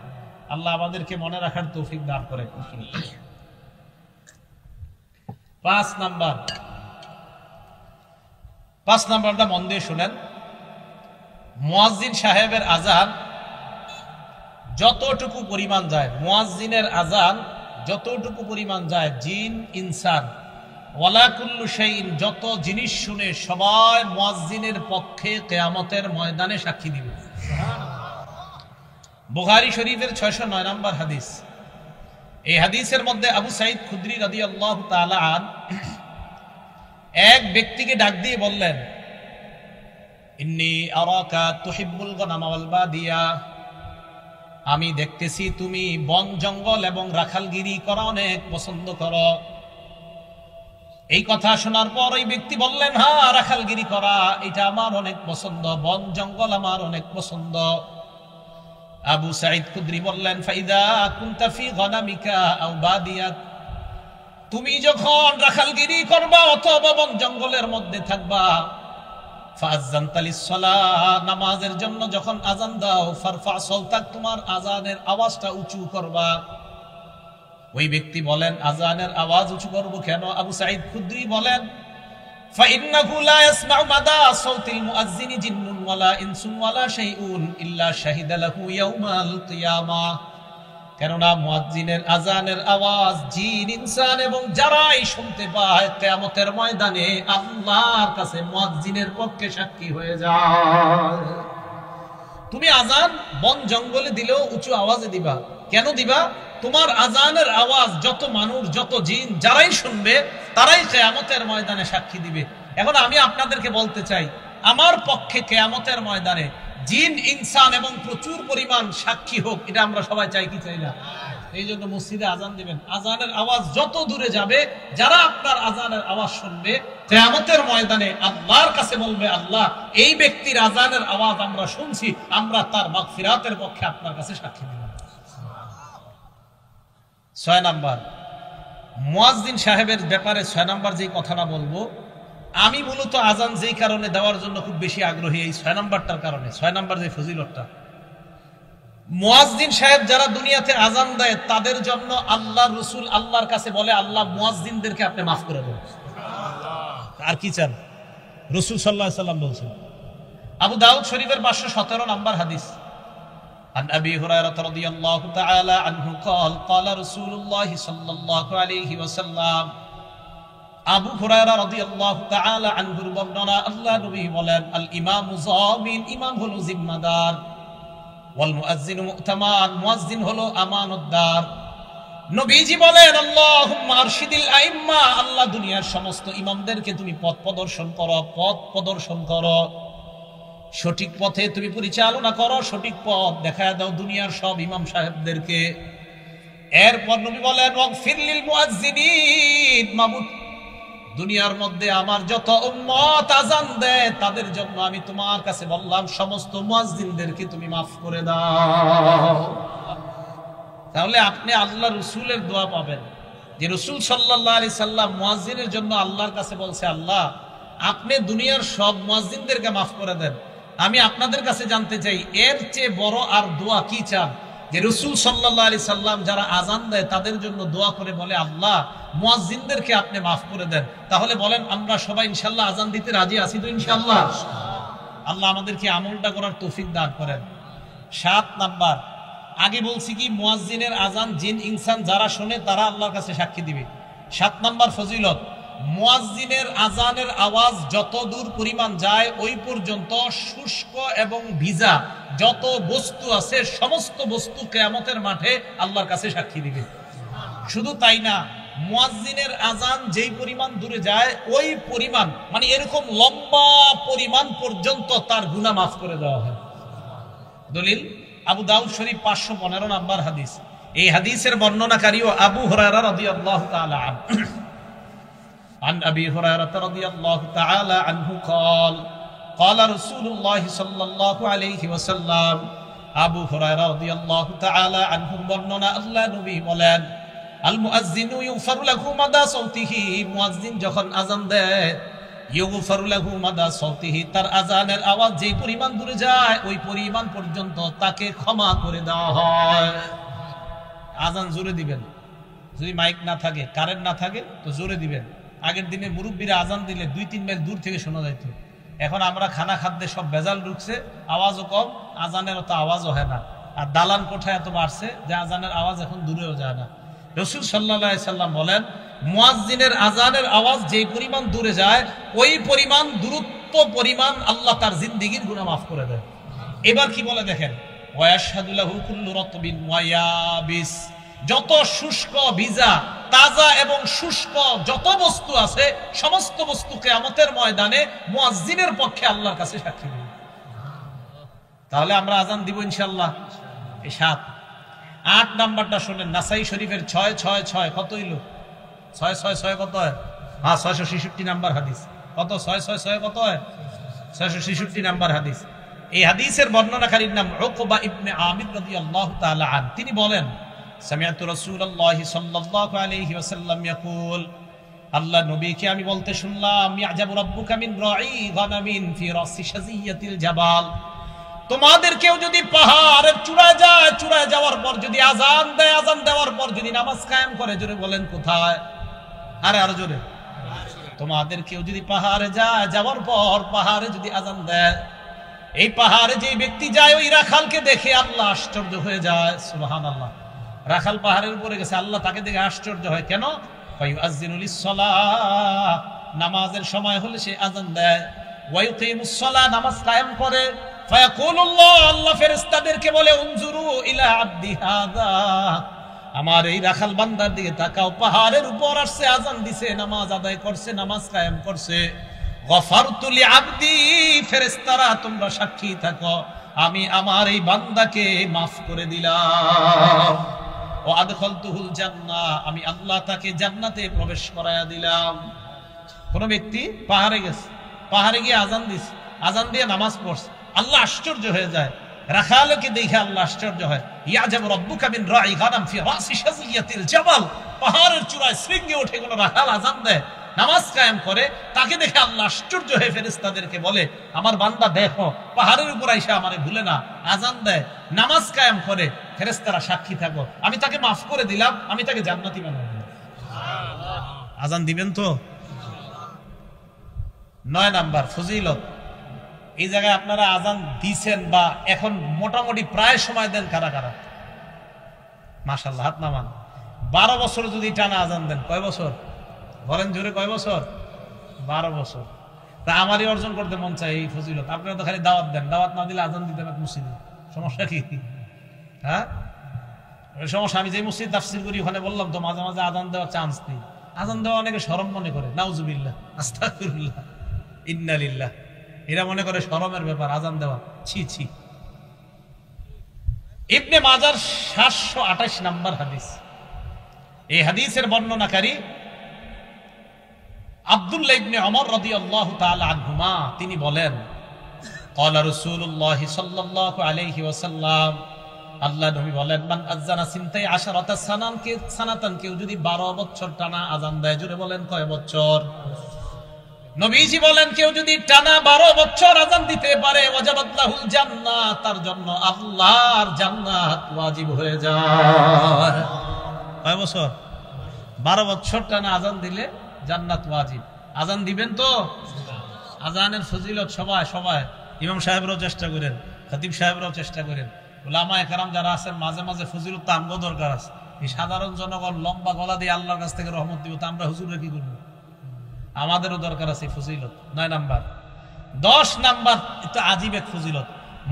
আল্লাহ আমাদেরকে মনে রাখার তৌফিক দান করে। 5 নাম্বারটা মন দিয়ে শুনেন। মুয়াজ্জিন সাহেবের আজান যতটুকু পরিমাণ যায়, মুয়াজ্জিনের আজান যতটুকু পরিমাণ যায়, জিন ইনসান ওয়ালা কুল্লু শাইইন, যত জিনিস শুনে সবাই মুয়াজ্জিনের পক্ষে কিয়ামতের ময়দানে সাক্ষী দিবে। বুখারী শরীফের 609 নম্বর হাদিস। এই হাদিসের মধ্যে আবু সাঈদ খুদরি রাদিয়াল্লাহু তাআলা আন এক ব্যক্তিকে ডাক দিয়ে বললেন, ইন্নী আরাকা তুহিব্বুল গনাম ওয়াল বাদিয়া, আমি দেখতেছি তুমি বন জঙ্গল এবং রাখালগিরি করা অনেক পছন্দ করো। এই কথা শোনার পর ওই ব্যক্তি বললেন, হ্যাঁ, রাখালগিরি করা এটা আমার অনেক পছন্দ, বন জঙ্গল আমার অনেক পছন্দ। আবু সাঈদ খুদরি বললেন, ফাইদা কুনতা ফি গনামিকা আও বাদিয়াত, তুমি যখন রাখালগিরি করবা অথবা বন জঙ্গলের মধ্যে থাকবা, নামাজের জন্য যখন আজান দাও, ফারফা সাওতাক, তোমার আজানের আওয়াজটা উঁচু করবা। ওই ব্যক্তি বলেন, আজানের আওয়াজ উঁচু করব কেন? আবু সাঈদ খুদরি বলেন, ফাইন্নাহু লা ইয়াসমাউ মাদা সাওতিল মুআজ্জিনি জিন্নুন ওয়ালা ইনসুন ওয়ালা শাইউন ইল্লা শাহিদা লাহু ইয়াউমাল কিয়ামাহ, কেননা মুয়াজ্জিনের আজানের আওয়াজ জিন ইনসান এবং যারাই শুনতে পায় কিয়ামতের ময়দানে আল্লাহর কাছে মুয়াজ্জিনের পক্ষে সাক্ষী হয়ে যায়। তুমি আজান বন জঙ্গলে দিলেও উঁচু আওয়াজে দিবা। কেন দিবা? তোমার আজানের আওয়াজ যত মানুষ, যত জিন যারাই শুনবে তারাই কিয়ামতের ময়দানে সাক্ষী দিবে। এখন আমি আপনাদেরকে বলতে চাই, আমার পক্ষে কিয়ামতের ময়দানে জিন ইনসান এবং প্রচুর পরিমাণ সাক্ষী হোক, এটা আমরা সবাই চাই কি চাই না? এই জন্য মসজিদে আজান দিবেন, আজানের আওয়াজ যত দূরে যাবে, যারা আপনার আজানের আওয়াজ শুনবে কিয়ামতের ময়দানে আল্লাহর কাছে বলবে, আল্লাহ এই ব্যক্তির আজানের আওয়াজ আমরা শুনছি, আমরা তার মাগফিরাতের পক্ষে আপনার কাছে সাক্ষী দিলাম। 6 নাম্বার, মুয়াজ্জিন সাহেবের ব্যাপারে 6 নাম্বার যে কথাটা বলবো, আমি মূলত আজান যেই কারণে দেওয়ার জন্য খুব বেশি আগ্রহী, এই 6 নাম্বারটার কারণে। 6 নাম্বার যে ফজিলতটা, মুয়াজ্জিন সাহেব যারা দুনিয়াতে আজান দেয় তাদের জন্য আল্লাহ রসুল আল্লাহর কাছে বলে, আল্লাহ মুয়াজ্জিনদেরকে আপনি মাফ করে দেন। আর কি চান? রসুল সাল্লাল্লাহু আলাইহি সাল্লাম বলছেন। আবু দাউদ শরীফের 517 নম্বর হাদিস, عن أبي هريرة رضي الله تعالى عنه قال قال رسول الله صلى الله عليه وسلم আবু হুরায়রা রাদিয়াল্লাহু তাআলা আনহুর বর্ণনা, আল্লাহ নবী বলেন, আল ইমামু যামিন, ইমাম হলো জিম্মাদার, ওয়াল মুয়াজ্জিনু মু'তামান, মুয়াজ্জিন হলো আমানতদার। নবীজি বলেন, আল্লাহুম্মা আরশিদিল আইম্মা, আল্লাহ দুনিয়ার সমস্ত ইমামদেরকে তুমি পথ প্রদর্শন করো, সঠিক পথে তুমি পরিচালনা করো, সঠিক পথ দেখায় দাও দুনিয়ার সব ইমাম সাহেবদেরকে। এরপর নবী বলেন, ওয়াগফির লিল মুয়াজ্জিনিন, মাবুদ দুনিয়ার মধ্যে আমার যত উম্মত আযান দেয় তাদের জন্য আমি তোমার কাছে বললাম সমস্ত মুয়াজ্জিনদেরকে তুমি মাফ করে দাও। তাহলে আপনি আল্লাহ রসুলের দোয়া পাবেন, যে রসুল সাল্লাল্লাহু আলাইহি সাল্লাম মুয়াজ্জিনের জন্য আল্লাহর কাছে বলছে, আল্লাহ আপনি দুনিয়ার সব মুয়াজ্জিনদেরকে মাফ করে দেন। আমি আপনাদের কাছে জানতে চাই, এর চেয়ে বড় আর দোয়া কি চান? যে রসুল সাল্লাল্লাহু আলাইহি সাল্লাম যারা আজান দেয় তাদের জন্য দোয়া করে বলে, আল্লাহ মুয়াজ্জিনদেরকে আপনি মাফ করে দেন। তাহলে বলেন আমরা সবাই ইনশাআল্লাহ আজান দিতে রাজি আছি তো? ইনশাআল্লাহ। আল্লাহ আমাদেরকে আমলটা করার তৌফিক দান করেন। 7 নাম্বার, আগে বলছি কি, মুয়াজ্জিনের আজান জিন ইনসান যারা শোনে তারা আল্লাহর কাছে সাক্ষী দিবে। 7 নাম্বার ফজিলত, মুয়াজ্জিনের আজানের আওয়াজ যত দূর পরিমাণ যায় ওই পর্যন্ত শুষ্ক এবং ভিজা যত বস্তু আছে সমস্ত বস্তু কিয়ামতের মাঠে আল্লাহর কাছে সাক্ষী দিবে। শুধু তাই না, মুয়াজ্জিনের আজান যেই পরিমাণ দূরে যায় ওই পরিমাণ, মানে এরকম লম্বা পরিমাণ পর্যন্ত তার গুনাহ মাফ করে দেওয়া হয়। দলিল আবু দাউদ শরীফ 515 নাম্বার হাদিস। এই হাদিসের বর্ণনাকারীও আবু হুরায়রা রাদিয়াল্লাহু তাআলা আনহু। عن أبي هريرة رضي الله تعالى عنه قال قال رسول الله صلى الله عليه وسلم আবু হুরায়রা রাদিয়াল্লাহু তাআলা আনহু বর্ণনা, আল্লাহ নবী বলেন, আল মুয়াজ্জিনু ইউগফারু লাহু মাদা সাউতিহি, মুয়াজ্জিন যখন আযান দেয়, ইউগফারু লাহু মাদা সাউতিহি, তার আযানের আওয়াজ যেই পরিমাণ দূরে যায় ওই পরিমাণ পর্যন্ত তাকে ক্ষমা করে দেওয়া হয়। আযান জোরে দিবেন, যদি মাইক না থাকে, কারেন্ট না থাকে তো জোরে দিবেন। আগের দিনে মুরব্বীরা আজান দিলে 2-3 মাইল দূর থেকে শোনা যাইত। এখন আমরা খানা খাদ্যে সব ভেজাল ঢুকছে, আওয়াজও কম, আজানের অত আওয়াজও হয় না। আর দালান কোঠায় এত বাড়ছে যে আজানের আওয়াজ এখন দূরেও যায় না। রাসূল সাল্লাল্লাহু আলাইহি সাল্লাম বলেন, মুয়াজ্জিনের আজানের আওয়াজ যেই পরিমাণ দূরে যায় ওই পরিমাণ দূরত্ব পরিমাণ আল্লাহ তার জিন্দেগীর গুনাহ মাফ করে দেয়। এবার কি বলে দেখেন, ওয়ায়াশহাদু লাহু কুল্লু রাতবিন ওয়া ইয়াবিস, যত শুষ্ক ভিজা তাজা এবং শুষ্ক যত বস্তু আছে সমস্ত বস্তু কিয়ামতের ময়দানে মুয়াজ্জিনের পক্ষে আল্লাহর কাছে সাক্ষী দেবে। তাহলে আমরা আজান দিব ইনশাআল্লাহ। এই 7। 8 নাম্বারটা শুনেন, নাসাই শরীফের 666 কত হইল? 666 কত হয়? হ্যাঁ, 666 নাম্বার হাদিস। কত? 666 কত হয়? 666 নাম্বার হাদিস। এই হাদিসের বর্ণনাকারীর নাম উকবা ইবনে আমির রাদিয়াল্লাহু তাআলা আন। তিনি বলেন, সামিআতু রাসূলুল্লাহি সাল্লাল্লাহু আলাইহি ওয়াসাল্লাম ইয়াকুল, আল্লাহ নবীকে আমি বলতে শুনলাম, ইয়াজাবু রাব্বুকা মিন রাঈ গানামিন ফি রাসি শাজিয়াতিল জাবাল, তোমাদের কেউ যদি পাহাড়ের চূড়ায় যায়, চূড়ায় যাওয়ার পর যদি আজান দেয়, আজান দেওয়ার পর যদি নামাজ কায়েম করে, জোরে বলেন কোথায়? আরো জোরে। তোমাদের কেউ যদি পাহাড়ে যায়, যাওয়ার পর পাহাড়ে যদি আজান দেয়, এই পাহাড়ে যে ব্যক্তি যায় ওই রাখালকে দেখে আল্লাহ আশ্চর্য হয়ে যায়। সুবহানাল্লাহ। রাখাল পাহাড়ের উপরে গেছে, আল্লাহ তাকে দেখে আশ্চর্য হয়। কেন? ফায়ুআযযিনু লিস-সালাহ, নামাজের সময় হলে সে আজান দেয়। ওয়া ইউকিমুস-সালাহ, নামাজ কায়েম করে। ফায়াকুলুল্লাহ, আল্লাহ ফেরেশতাদেরকে বলে, উনজুরু ইলা আবদি হাযা, আমার এই রাখাল বান্দার দিকে তাকাও, পাহাড়ের উপর আসছে, আজান দিছে, নামাজ আদায় করছে, নামাজ কায়েম করছে। গফারতু লিআবদি, ফেরেশতারা তোমরা সাক্ষী থাকো, আমি আমার এই বান্দাকে মাফ করে দিলাম। ও আদখালতুহুল জান্নাহ, আমি আল্লাহ তাকে জান্নাতে প্রবেশ করায়া দিলাম। কোন ব্যক্তি পাহাড়ে গেছে, পাহাড়ে গিয়ে আজান দিছে, আজান দিয়ে নামাজ পড়ছে, আল্লাহ আশ্চর্য হয়ে যায়। রাখালকে দেখে আল্লাহ আশ্চর্য হয়। ইয়াজাবু রাব্বুকা মিন রাঈ গানাম ফি রাসি শাজিয়াতিল জাবাল, পাহাড়ের চূড়ায় শৃঙ্গে ওঠে কোন রাখাল আজান দেয়, নামাজ কায়েম করে, তাকে দেখে আল্লাহ আশ্চর্য হয়ে ফেরেশতাদেরকে বলে, আমার বান্দা দেখো পাহাড়ের উপর আইসা আমারে ভুলে না, আজান দেয়, নামাজ কায়েম করে, ফেরেশতারা সাক্ষী থাকো, আমি তাকে মাফ করে দিলাম, আমি তাকে জান্নাতি বানাবো। সুবহানাল্লাহ। আজান দিবেন তো? 9 নাম্বার ফজিলত, এই জায়গায় আপনারা আজান দিছেন বা এখন মোটামুটি প্রায় সময় দেন কারা কারা? মাশাআল্লাহ, হাত নামান। 12 বছর যদি টানা আজান দেন, কয় বছর? বলেন জোরে, কয় বছর? 12 বছর। তা আমারই অর্জন করতে মন চায় এই ফজিলত। আপনারা তো খালি দাওয়াত দেন, দাওয়াত না দিলে আজান দিতেন এক মসজিদে, সমস্যা কি? হ্যাঁ, সমস্যা। আমি যে মসজিদ তাফসীর করি ওখানে বললাম তো মাঝে মাঝে আজান দেওয়ার চান্স নেই। আজান দেওয়া অনেকে শরম মনে করে, নাউজুবিল্লাহ, আস্তাগফিরুল্লাহ, ইন্না লিল্লাহ। এরা মনে করে শরমের ব্যাপার আজান দেওয়া, ছি ছি। ইবনে মাজার 728 নম্বর হাদিস। এই হাদিসের বর্ণনাকারী আব্দুল্লাহ ইবনে ওমর রাদিয়াল্লাহু তাআলা আনহুমা, তিনি বলেন, ক্বালা রাসূলুল্লাহ সাল্লাল্লাহু আলাইহি ওয়াসাল্লাম, আল্লাহ নবী বলেন, মান আযানা সিনতাই আশারাতা সানাতান, কেউ যদি 12 বছর টানা আজান দেয়, জোরে বলেন কয় বছর? নবীজি বলেন, কেউ যদি টানা 12 বছর আজান দিতে পারে, ওয়াজাবাত লাহুল জান্নাত, তার জন্য আল্লাহর জান্নাত ওয়াজিব হয়ে যায়। কয় বছর? 12 বছর টানা আজান দিলে জান্নাত ওয়াজিব। আজান দিবেন তো? আজানের ফজিলত সবাই সবাই, ইমাম সাহেবরাও চেষ্টা করেন, খতিব সাহেবরাও চেষ্টা করেন, উলামায়ে কেরাম যারা আছেন মাঝে মাঝে ফজিলত তো আমগো দরকার আছে। এই সাধারণ জনগণ লম্বা গলা দিয়ে আল্লাহর কাছ থেকে রহমত দিব, তা আমরা হুজুরে কি করবো? আমাদেরও দরকার আছে ফজিলত। 9 নাম্বার। 10 নাম্বার, এটা আজীব এক ফজিলত।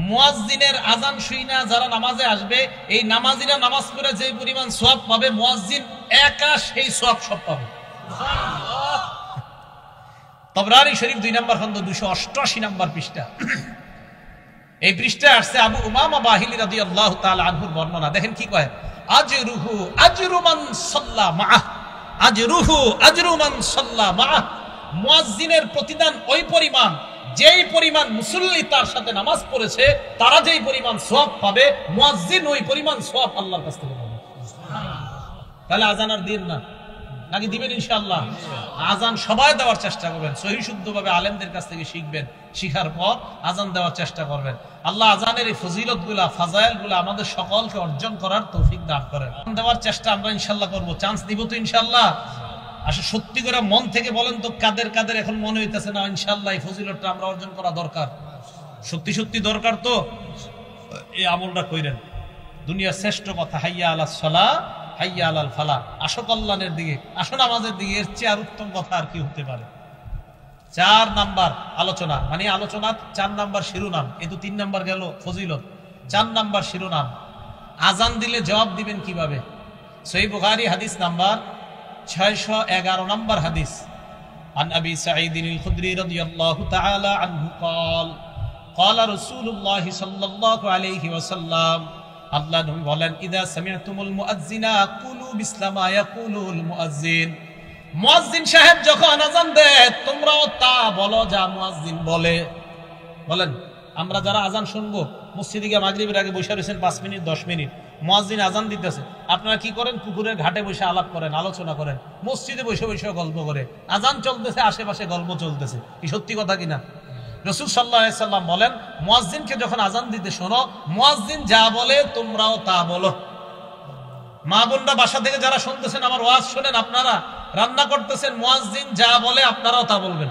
মুয়াজ্জিনের আজান শুইনা যারা নামাজে আসবে, এই নামাজিরা নামাজ পড়ে যে পরিমাণ সওয়াব পাবে, মুয়াজ্জিন একা সেই সওয়াব সব পাবে। সুবহানাল্লাহ। তাবরানী শরীফ 2 নাম্বার খন্ড 288 নাম্বার পৃষ্ঠা। এই পৃষ্ঠায় আসছে আবু উমামা বাহিলি রাদিয়াল্লাহু তাআলা আনহুর বর্ণনা। দেখেন কি কয়, আজরুহু আজরু মান সাল্লা মাআহ, আজরুহু আজরু মান সাল্লা মাআহ। মুয়াজ্জিনের প্রতিদান ওই পরিমাণ, যেই পরিমাণ মুসল্লি তার সাথে নামাজ পড়েছে, তারা যেই পরিমাণ সওয়াব পাবে, মুয়াজ্জিন ওই পরিমাণ সওয়াব আল্লাহর কাছ থেকে পাবে। তাহলে আজান আর দিন না, নাকি দিবেন? ইনশাআল্লাহ আজান সবাই দেওয়ার চেষ্টা করবেন, সহি শুদ্ধভাবে আলেমদের কাছ থেকে শিখবেন, শিখার পর আজান দেওয়ার চেষ্টা করবেন। আল্লাহ আজানের এই ফজিলতগুলা, ফাজাইলগুলা আমাদের সকলকে অর্জন করার তৌফিক দান করেন। দেওয়ার চেষ্টা আমরা ইনশাআল্লাহ করব। চান্স দিব তো ইনশাআল্লাহ? আসলে সত্যি করে মন থেকে বলেন তো, কাদের কাদের এখন মনে হইতেছে না ইনশাআল্লাহ এই ফজিলতটা আমরা অর্জন করা দরকার? সত্যি সত্যি দরকার তো এই আমলটা কইরেন। দুনিয়ার শ্রেষ্ঠ কথা, হাইয়া আলাস সালাহ হাইয়া আলাল ফালাহ। আসো কল্যাণের দিকে, আসো নামাজের দিকে, এর চেয়ে আর উত্তম কথা আর কি হতে পারে? 4 নাম্বার আলোচনা, মানে আলোচনা 4 নাম্বার শিরোনাম। এ তো 3 নাম্বার গেল ফজিলত, 4 নাম্বার শিরোনাম। আজান দিলে জবাব দিবেন কিভাবে? সহিহ বুখারী হাদিস নাম্বার 611 নাম্বার হাদিস। আন আবি সাঈদ আল খুদরি রাদিয়াল্লাহু তাআলা আনহু قال قال رسول الله صلى الله عليه وسلم, আল্লাহ নবী বলেন, ইদা সামি'তুমুল মুআজ্জিনা কুলু বিসলামা ইয়াকুলুল মুআজ্জিন। মুয়াজ্জিন সাহেব যখন আজান দেয়, তোমরাও তা বলো যা মুয়াজ্জিন বলে। বলেন, আমরা যারা আজান শুনবো, মসজিদে গিয়ে মাগরিবের আগে বসে রয়েছেন 5 মিনিট 10 মিনিট, মুয়াজ্জিন আজান দিতেছে, আপনারা কি করেন? পুকুরের ঘাটে বসে আলাপ করেন, আলোচনা করেন, মসজিদে বসে বসে গল্প করে। আজান চলতেছে, আশেপাশে গল্প চলতেছে। কি সত্যি কথা কিনা? রাসূল সাল্লাল্লাহু আলাইহি সাল্লাম বলেন, মুয়াজ্জিনকে যখন আজান দিতে শোনো, মুয়াজ্জিন যা বলে তোমরাও তা বলো। মা বোনরা বাসা থেকে যারা শুনতেছেন আমার ওয়াজ শুনেন, আপনারা রান্না করতেছেন, মুয়াজ্জিন যা বলে আপনারাও তা বলবেন।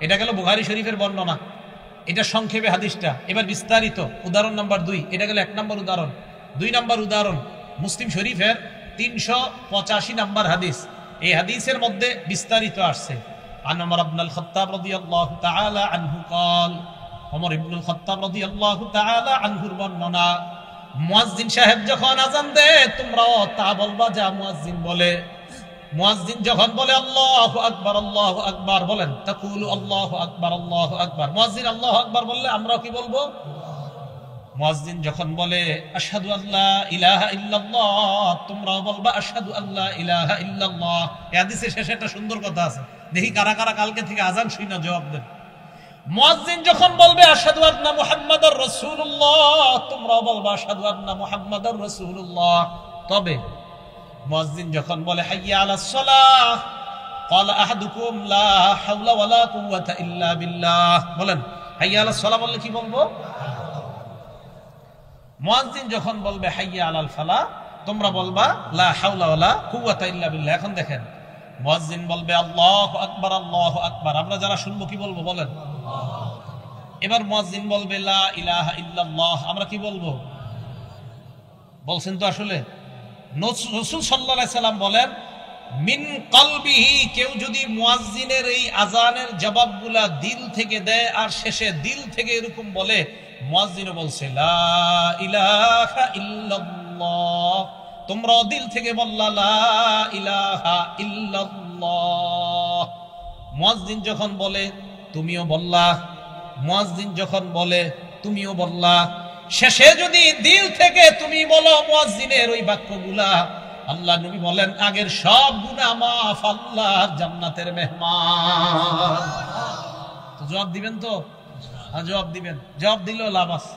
এটা গেল বুখারী শরীফের বর্ণনা। এটা সংক্ষেপে হাদিসটা। এবার বিস্তারিত উদাহরণ নাম্বার 2। এটা গেল 1 নম্বর উদাহরণ। 2 নম্বর উদাহরণ মুসলিম শরীফের 385 নম্বর হাদিস। এই হাদিসের মধ্যে বিস্তারিত আসছে। عن عمر بن الخطاب رضي الله تعالى عنه قال, عمر بن الخطاب رضي الله تعالى عنه বর্ণনা, মুয়াজ্জিন সাহেব যখন আজান দেয়, তোমরাও তা বলবা যা মুয়াজ্জিন বলে। মুয়াজ্জিন যখন বলে আল্লাহু আকবার আল্লাহু আকবার, বলেন তাকুলু আল্লাহু আকবার আল্লাহু আকবার। মুয়াজ্জিন আল্লাহু আকবার বললে আমরাও কি বলবো? মুয়াজ্জিন যখন বলে আশহাদু আল্লা ইলাহা ইল্লাল্লাহ, তোমরাও বলবা আশহাদু আল্লা ইলাহা ইল্লাল্লাহ। এই হাদিসের শেষে একটা সুন্দর কথা আছে, দেখি কারা কারা কালকে থেকে আজান শুনে জবাব দেন। মুয়াজ্জিন যখন বলবে আশহাদু আন্না মুহাম্মাদুর রাসূলুল্লাহ, তোমরাও বলবা আশহাদু আন্না মুহাম্মাদুর রাসূলুল্লাহ। তবে মুয়াজ্জিন যখন বলে হাইয়া আলাস সালাহ, ক্বালা আহাদুকুম লা হাওলা ওয়ালা কুওয়াতা ইল্লা বিল্লাহ, বলেন হাইয়া আলাস সালাহ বললে কি বলবো? মুয়াজ্জিন যখন বলবে হাইয়া আলাল ফালাহ, তোমরা বলবা লা হাওলা ওয়ালা কুওয়াতা ইল্লা বিল্লাহ। এখন দেখেন, মুয়াজ্জিন বলবে আল্লাহু আকবার আল্লাহু আকবার, আমরা যারা শুনবো কি বলবো? বলেন। এবার মুয়াজ্জিন বলবে লা ইলাহা ইল্লাল্লাহ, আমরা কি বলবো? বলছেন তো আসলে। রাসূল সাল্লাল্লাহু আলাইহি সাল্লাম বলেন, মিন কলবিহি, কেউ যদি মুয়াজ্জিনের এই আজানের জবাবগুলা দিল থেকে দেয় আর শেষে দিল থেকে এরকম বলে, মুয়াজ্জিনও বলছে লা ইলাহা ইল্লাল্লাহ, তোমরাও দিল থেকে বললা লা ইলাহা ইল্লাল্লাহ। মুয়াজ্জিন যখন বলে তুমিও বললা, মুয়াজ্জিন যখন বলে তুমিও বললা, শেষে যদি দিল থেকে তুমি বলো মুয়াজ্জিনের ওই বাক্যগুলা, আল্লাহ নবী বলেন আগের সব গুনাহ মাফ, আল্লাহর জান্নাতের মেহমান। তো জবাব দিবেন তো? জবাব দিবেন। জবাব দিলেও লাভ আছে।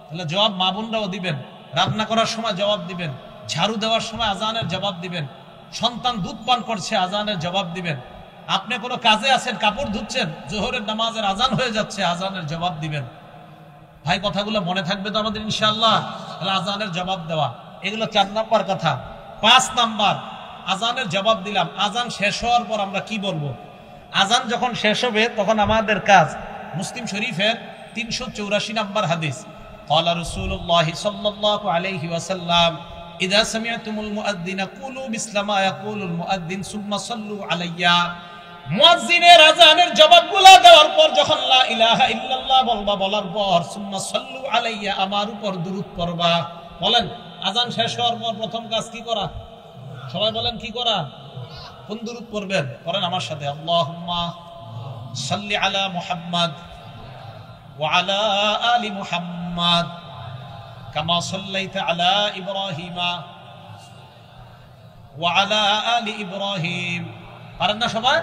তাহলে জবাব মা বোনরাও দিবেন, রান্না করার সময় জবাব দিবেন, ঝাড়ু দেওয়ার সময় আজানের জবাব দিবেন, সন্তান দুধ পান করছে আজানের জবাব দিবেন, আপনি কোনো কাজে আছেন কাপড় ধুচ্ছেন জোহরের নামাজের আজান হয়ে যাচ্ছে আজানের জবাব দিবেন। ভাই কথাগুলো মনে থাকবে তো আমাদের ইনশাআল্লাহ? তাহলে আজানের জবাব দেওয়া, এগুলো 4 নাম্বার কথা। 5 নাম্বার, আজানের জবাব দিলাম, আজান শেষ হওয়ার পর আমরা কি বলবো? আজান যখন শেষ হবে তখন আমাদের কাজ, মুসলিম শরীফের 384 নাম্বার হাদিস, ক্বালা রাসূলুল্লাহ সাল্লাল্লাহু আলাইহি ওয়াসাল্লাম ইযা সামি'তুমুল মুআদ্দিনা কুলু মিসলা মা ইয়াকুলুল মুআদ্দিন সুম্মা সাল্লু আলাইয়া। মুয়াজ্জিনের আজানের জবাবগুলো দেওয়ার পর যখন লা ইলাহা ইল্লাল্লাহ বলবা, বলার পর সুম্মা সাল্লু আলাইয়া, আমার উপর দুরূদ পড়বা। বলেন আজান শেষ হওয়ার পর প্রথম কাজ কি করা? সবাই বলেন কি করা? কোন দুরূদ পড়বেন? পড়েন আমার সাথে, আল্লাহুম্মা সাল্লি আলা মুহাম্মাদ ওয়া আলা আলি মুহাম্মাদ কামা সাল্লাইতা আলা ইব্রাহিমা ওয়া আলা আলি ইব্রাহিম। পারেন না সবাই?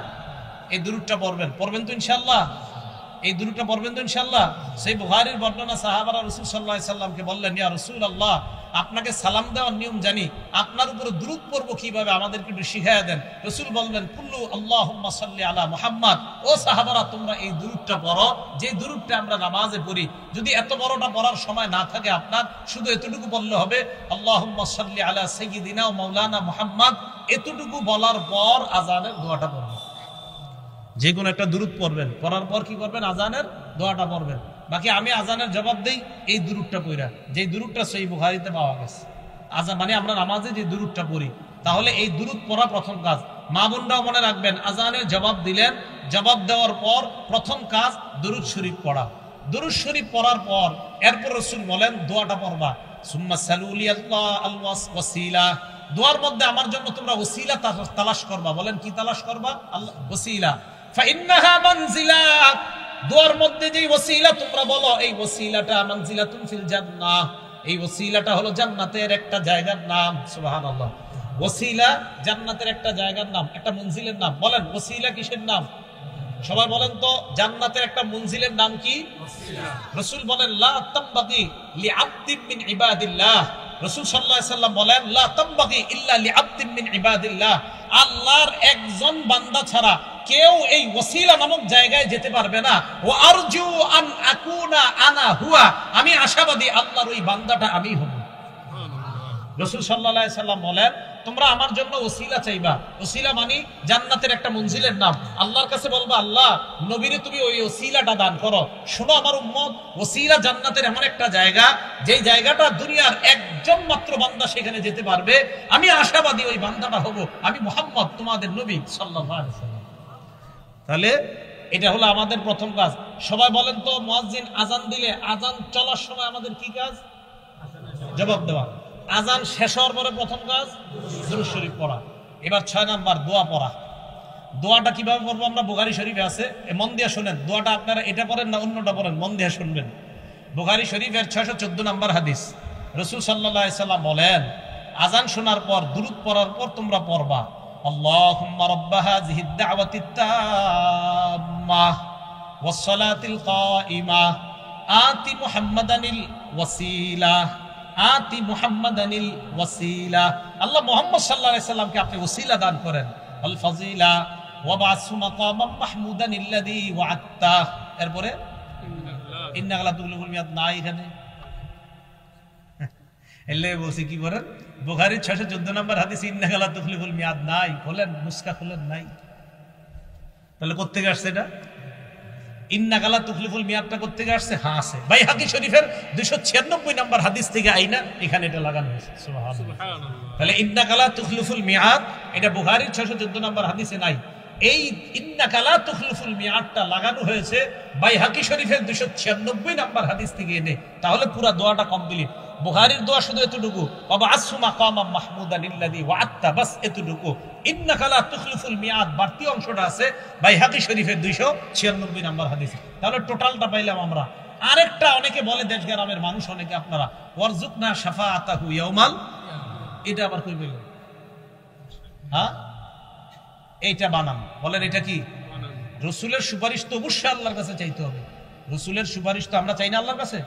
এই দুরূদটা পড়বেন। পড়বেন তো ইনশাআল্লাহ? এই দুরূদটা পড়বেন তো ইনশাআল্লাহ? সেই বুখারীর বর্ণনা, সাহাবারা রাসূল সাল্লাল্লাহু আলাইহি সাল্লামকে বললেন, ইয়া রাসূলুল্লাহ, আপনাকে সালাম দেওয়ার নিয়ম জানি, আপনার উপরে দুরূদ পড়ব কিভাবে আমাদেরকে একটু শিখায়া দেন। রাসূল বললেন, কুল্লু আল্লাহুম্মা সাল্লি আলা মুহাম্মাদ। ও সাহাবারা, তোমরা এই দুরূদটা পড়ো যে দুরূদটা আমরা নামাজে পড়ি। যদি এত বড়টা পড়ার সময় না থাকে আপনার, শুধু এতটুকু বললে হবে, আল্লাহুম্মা সাল্লি আলা সাইয়্যিদিনা ওয়া মাওলানা মুহাম্মাদ। এতটুকু বলার পর আজানের দোয়াটা পড়বেন, যে কোনো একটা দুরূদ পড়বেন, পড়ার পর কি করবেন? আজানের দোয়াটা পড়বেন। বাকি আমি আজানের জবাব দেই এই দুরূদটা পড়া, যে দুরূদটা সহিহ বুখারীতে পাওয়া গেছে। আজান মানে আমরা নামাজে যে দুরূদটা পড়ি, তাহলে এই দুরূদ পড়া প্রথম কাজ। মা বোনরাও মনে রাখবেন, আজানের জবাব দিলেন, জবাব দেওয়ার পর প্রথম কাজ দুরূদ শরীফ পড়া। দুরূদ শরীফ পড়ার পর এরপর রাসূল বলেন দোয়াটা পড়বা, সুম্মা সালুলি আল্লাহ আল ওয়াসিলা। দোয়ার মধ্যে আমার জন্য তোমরা ওসিলা তালাশ করবা। বলেন কি তালাশ করবা? আল্লাহ ওসিলা। ফাইন্নাহা মানজিলা, দোয়ার মধ্যে যে ওসিলা তোমরা বলো, এই ওসিলাটা মানজিলাতুন ফিল জান্নাহ, এই ওসিলাটা হলো জান্নাতের একটা জায়গার নাম। সুবহানাল্লাহ। ওসিলা জান্নাতের একটা জায়গার নাম, একটা মঞ্জিলের নাম। বলেন ওসিলা কিসের নাম? সবাই বলেন তো, জান্নাতের একটা মঞ্জিলের নাম কি? ওসিলা। রাসূল বলেন লা তামবাগি লিআবদিন মিন ইবাদিল্লাহ। রাসূল সাল্লাল্লাহু আলাইহি সাল্লাম বলেন লা তামবাগি ইল্লা লিআবদিন মিন ইবাদিল্লাহ। আল্লাহর একজন বান্দা ছাড়া কেউ এই ওসিলা নামক জায়গায় যেতে পারবে না। ও আরজু আন আকুনা আনা হুয়া, আমি আশাবাদী আল্লাহর ওই বান্দাটা আমি হব। রাসূল সাল্লাল্লাহু আলাইহি সাল্লাম বলেন তোমরা আমার জন্য ওসিলা চাইবা। ওসিলা মানে জান্নাতের একটা মঞ্জিলের নাম। আল্লাহর কাছে বলবা, আল্লাহ নবীরে তুমি ওই ওসিলাটা দান করো। শোনো আমার উম্মত, ওসিলা জান্নাতের এমন একটা জায়গা, যেই জায়গাটা দুনিয়ার একজন মাত্র বান্দা সেখানে যেতে পারবে। আমি আশাবাদী ওই বান্দাটা হব আমি, মুহাম্মদ তোমাদের নবী সাল্লাল্লাহু আলাইহি ওয়াসাল্লাম। তাহলে এটা হলো আমাদের প্রথম কাজ। সবাই বলেন তো, মুয়াজ্জিন আজান দিলে আজান চলার সময় আমাদের কি কাজ? জবাব দেওয়া। আজান শেষ হওয়ার পরে প্রথম কাজ দুরূদ শরীফ পড়া। এবার 6 নাম্বার, দোয়া পড়া। দোয়াটা কিভাবে পড়বো? আমরা বুখারী শরীফে আছে, মন দিয়ে শুনেন। দোয়াটা আপনারা এটা পড়েন না অন্যটা পড়েন, মন দিয়ে শুনবেন। বুখারী শরীফের 614 নাম্বার হাদিস, রাসূল সাল্লাল্লাহু আলাইহি সাল্লাম বলেন, আজান শোনার পর দুরূদ পড়ার পর তোমরা পড়বা, আল্লাহুম্মা রাব্ব হাযিহিদ দাওয়াতিত তাম্মাহ ওয়াস সালাতিল কাইমাহ আতি মুহাম্মাদানিল ওয়াসিলা আতি মুহাম্মাদানিল ওয়াসিলা। আল্লাহ মুহাম্মদ সাল্লাল্লাহু আলাইহি সাল্লামকে আপনি ওসিলা দান করেন। আল ফাজিলা ওয়া বাসু মাকামাম মাহমুদান আল্লাযী ওয়া'আদতা। এরপরে ইন্নাকা লা তুখলিফুল মিয়াদ নাই, এখানে এলে বলছি কি করেন? বুখারীর 614 নম্বর হাদিস, ইন্নাকা লা তুখলিফুল মিয়াদ নাই। খোলেন মুসকা, খোলেন নাই। তাহলে কোত্থেকে আসছে এটা? ইন্নাকা লা তুখলিফুল মিয়াদটা কোথা থেকে আসছে? হ্যাঁ আছে, বাইহাকি শরীফের 296 নম্বর হাদিস থেকে আইনা এখানে এটা লাগানো হয়েছে। সুবহানাল্লাহ। তাহলে ইন্নাকা লা তুখলিফুল মিয়াদ এটা বুখারীর 614 নম্বর হাদিসে নাই। এই ইন্নাকা লা তুখলিফুল মিয়াদটা লাগানো হয়েছে বাইহাকি শরীফের 296 নম্বর হাদিস থেকে এনে। তাহলে পুরো দোয়াটা কমপ্লিট। বুখারীর দোয়া শুধু এতটুকু, ওয়া বা'আসু মাকামাম মাহমুদান আল্লাযী ওয়া'আদতা, বাস এতটুকু। ইন্নাকা লা তুখলিফুল মিয়াদ বাড়তি অংশটা আছে বাইহাকি শরীফের 296 নম্বর হাদিসে। তাহলে টোটালটা পাইলাম আমরা। আরেকটা অনেকে বলে, দেশ গ্রামের মানুষ অনেকে, আপনারা ওয়ারজুকনা শাফাআতাহু ইয়াউমাল, এটা আবার কই বললেন? হ্যাঁ, এইটা বানান। বলেন এটা কি? রাসূলের সুপারিশ তো অবশ্যই আল্লাহর কাছে চাইতে হবে। রাসূলের সুপারিশ তো আমরা চাই না আল্লাহর কাছে?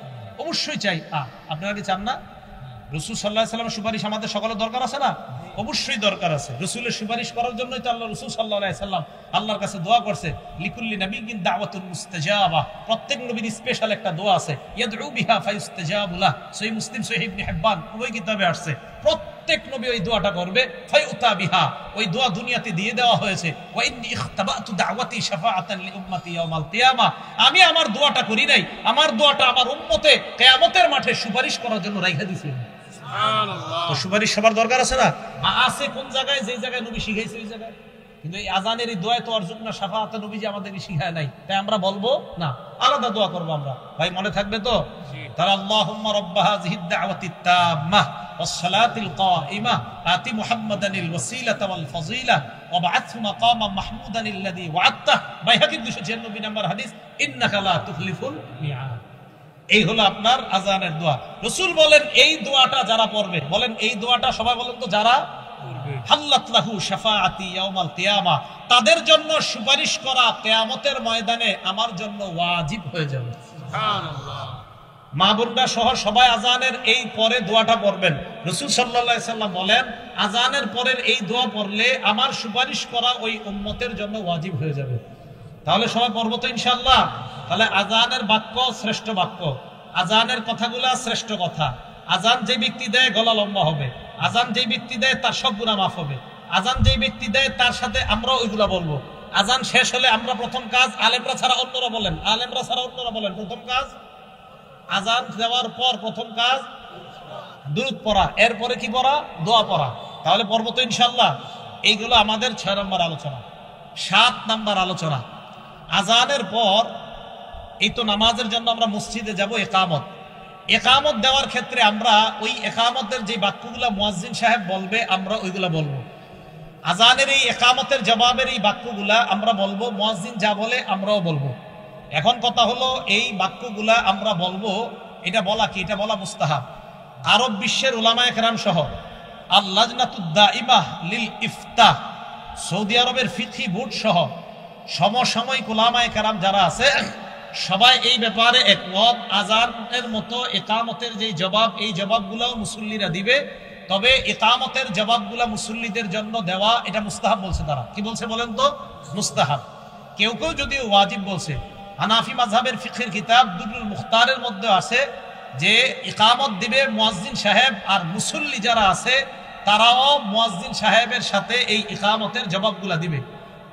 অবশ্যই চাই। আপনারা কি চান না? রাসূল সাল্লাল্লাহু আলাইহি ওয়াসাল্লামের সুপারিশ আমাদের সকলের দরকার আছে না? অবশ্যই দরকার আছে। রাসূলের সুপারিশ করার জন্যই তো আল্লাহ রাসূল সাল্লাল্লাহু আলাইহি ওয়াসাল্লাম আল্লাহর কাছে দোয়া করছে, লিকুল্লি নাবিয়্যিন দাওয়াতুন মুস্তাজাবা। প্রত্যেক নবীর স্পেশাল একটা দোয়া আছে, ইয়াদউ বিহা ফায়ুস্তাজাবু লাহ। সহিহ মুসলিম, সহিহ ইবনে হিব্বান উভয় কিতাবে আসছে। প্রত্যেক নবী ওই দোয়াটা করবে, ফায়ুতা বিহা, ওই দোয়া দুনিয়াতে দিয়ে দেওয়া হয়েছে। ওয়া ইন্নী ইখতাবাতু দাওয়াতি শাফাআতান লিউম্মতি ইয়াউমাল কিয়ামা। আমি আমার দোয়াটা করি নাই, আমার দোয়াটা আমার উম্মতে কিয়ামতের মাঠে সুপারিশ করার জন্য রাইখা দিয়েছি। সুবহানাল্লাহ। তো সুপারিশ সবার দরকার আছে না? আছে কোন জায়গায়? যে জায়গায় নবী শিখাইছে ওই জায়গায়। কিন্তু এই আজানের এই দোয়া তো অর্জুকনা শাফাআত নবী যে আমাদেরকে শিখায় নাই, তাই আমরা বলবো না, আলাদা দোয়া করব আমরা। ভাই মনে থাকবে তো? তারা আল্লাহুম্মা রাব্বা হাযিহিদ দাওয়াতিত তাম্মাহ ওয়াস সালাতিল কাইমাহ আতি মুহাম্মাদানিল ওয়াসিলাতা ওয়াল ফাযিলা ওয়া বা'আথহু মাকামান মাহমুদান আল্লাযী ওয়া'আদতা। বাইহাকি 296 নম্বর হাদিস, ইন্নাকা লা তুখলিফুল মিআদ। এই হলো আপনার আজানের দোয়া। রাসূল বলেন এই দোয়াটা যারা পড়বে, বলেন এই দোয়াটা সবাই বলেন তো, যারা পড়বে, হাল্লাত লাহু শাফাআতি ইয়াউমাল কিয়ামা, তাদের জন্য সুপারিশ করা কিয়ামতের ময়দানে আমার জন্য ওয়াজিব হয়ে যাবে। সুবহানাল্লাহ। মা বোনরা সহ সবাই আজানের এই পরে দোয়াটা পড়বেন। রাসূল সাল্লাল্লাহু আলাইহি সাল্লাম বলেন, আজানের পরের এই দোয়া পড়লে আমার সুপারিশ করা ওই উম্মতের জন্য ওয়াজিব হয়ে যাবে। তাহলে সবাই পড়বো তো ইনশাআল্লাহ? তাহলে আজানের বাক্য শ্রেষ্ঠ বাক্য, আজানের কথাগুলা শ্রেষ্ঠ কথা। আজান যে ব্যক্তি দেয় গলা লম্বা হবে, আজান যে ব্যক্তি দেয় তার সব গুনাহ মাফ হবে, আজান যে ব্যক্তি দেয় তার সাথে আমরা ওইগুলা বলবো। আজান শেষ হলে আমরা প্রথম কাজ, আলেমরা ছাড়া অন্যরা বলেন, আলেমরা ছাড়া অন্যরা বলেন, প্রথম কাজ আজান দেওয়ার পর প্রথম কাজ দুরূদ পড়া, এরপরে কি পড়া? দোয়া পড়া। তাহলে পড়বো তো ইনশাআল্লাহ? এইগুলো আমাদের 6 নম্বর আলোচনা। 7 নম্বর আলোচনা, আজানের পর এই তো নামাজের জন্য আমরা মসজিদে যাব, একামত। একামত দেওয়ার ক্ষেত্রে আমরা ওই একামতের যে বাক্যগুলা মুয়াজ্জিন সাহেব বলবে আমরা ওইগুলা বলবো। আজানের এই একামতের জবাবের এই বাক্যগুলা আমরা বলবো, মুয়াজ্জিন যা বলে আমরাও বলবো। এখন কথা হলো এই বাক্যগুলা আমরা বলবো, এটা বলা কি? এটা বলা মুস্তাহাব। আরব বিশ্বের উলামায়ে কেরাম সহ আল লাজনাতুদ দাইমাহ লিল ইফতাহ, সৌদি আরবের ফিকহি বোর্ড সহ সমসাময়িক উলামায়ে কেরাম যারা আছে সবাই এই ব্যাপারে একমত। আজানের মতো ইকামতের যে জবাব, এই জবাবগুলোও মুসল্লিরা দিবে, তবে ইকামতের জবাবগুলা মুসল্লিদের জন্য দেওয়া এটা মুস্তাহাব বলছে তারা। কি বলছে বলেন তো? মুস্তাহাব। কেউ কেউ যদি ওয়াজিব বলছে। হানাফি মাযহাবের ফিকহের কিতাব দুরুল মুখতারের মধ্যে আছে যে ইকামত দিবে মুয়াজ্জিন সাহেব, আর মুসল্লি যারা আছে তারাও মুয়াজ্জিন সাহেবের সাথে এই ইকামতের জবাবগুলা দিবে।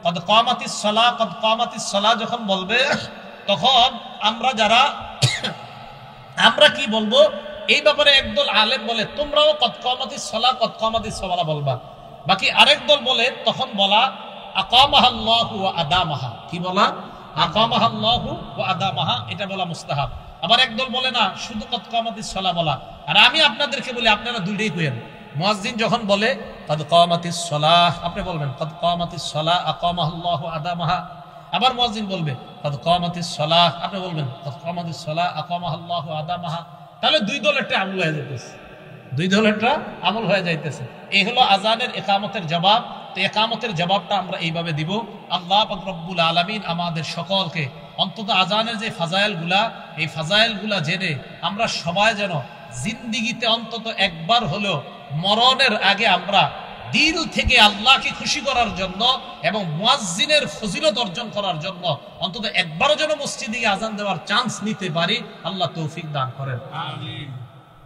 কদ কামাতিস সালাহ, কদ কামাতিস সালাহ যখন বলবে তখন আমরা যারা আমরা কি বলবো? এই ব্যাপারে একদল আলেম বলে তোমরাও কদ কামাতিস সালাহ কদ কামাতিস সালাহ বলবা। বাকি আরেক দল বলে তখন বলা আকামাহাল্লাহু ওয়া আদামাহা। কি বলা? আকামাহাল্লাহু ওয়া আদামাহা, এটা বলা মুস্তাহাব। আবার একদল বলে না, শুধু কদ কামাতিস সালাহ বলা। আর আমি আপনাদেরকে বলি আপনারা দুইটাই কইেন। মুয়াজ্জিন যখন বলে কদ কামাতিস সালাহ, আপনি বলবেন কদ কামাতিস সালাহ আকামাহাল্লাহু ওয়া আদামাহা। আবার মুয়াজ্জিন বলবে কদ কামাতিস সালাহ, আপনি বলবেন কদ কামাতিস সালাহ আকামাহাল্লাহু ওয়া আদামাহা। তাহলে দুই দলেরটা আমল হয়ে যাইতেছে, দুই দলেরটা আমল হয়ে যাইতেছে। এই হলো আজানের ইকামতের জবাব। তো ইকামতের জবাবটা আমরা এইভাবে দিব। আল্লাহ পাক রব্বুল আলামিন আমাদের সকলকে অন্তত আজানের যে ফাজাইলগুলা, এই ফাজাইলগুলা জেনে আমরা সবাই যেন জিন্দিগিতে অন্তত একবার হলেও মরণের আগে আমরা দিল থেকে আল্লাহকে খুশি করার জন্য এবং মুয়াজ্জিনের ফজিলত অর্জন করার জন্য অন্তত একবারও যেন মসজিদে আজান দেওয়ার চান্স নিতে পারি। আল্লাহ তৌফিক দান করেন, আমিন।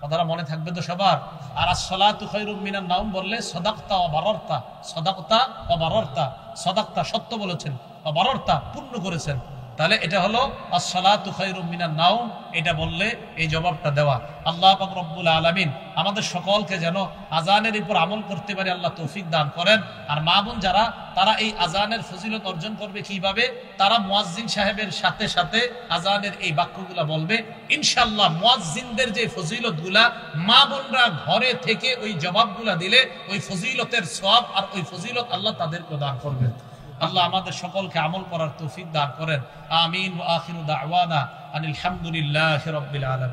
কথাটা মনে থাকবে তো সবার? আর আসসালাতু খায়রুম মিনান নাওম বললে সাদাকতা ওয়া বারারতা, সাদাকতা ওয়া বারারতা, সাদাকতা সত্য বলেছেন, ওয়া বারারতা পূর্ণ করেছেন, তাহলে এটা হলো আসসালাতু খায়রুম মিনান নাওম, এটা বললে এই জবাবটা দেওয়া। আল্লাহ পাক রব্বুল আলামিন আমাদের সকলকে যেন আজানের উপর আমল করতে পারে আল্লাহ তৌফিক দান করেন। আর মা বোন যারা, তারা এই আজানের ফজিলত অর্জন করবে কিভাবে? তারা মুয়াজ্জিন সাহেবের সাথে সাথে আজানের এই বাক্যগুলা বলবে। ইনশাআল্লাহ মুয়াজ্জিনদের যে ফজিলতগুলা মা বোনরা ঘরে থেকে ওই জবাবগুলা দিলে ওই ফজিলতের সওয়াব আর ওই ফজিলত আল্লাহ তাদেরকে দান করবেন। আল্লাহ আমাদের সকলকে আমল করার তৌফিক দান করেন। আমিন। ওয়া আখিরু দাওয়ানা আনিল হামদুলিল্লাহি রাব্বিল আলামিন।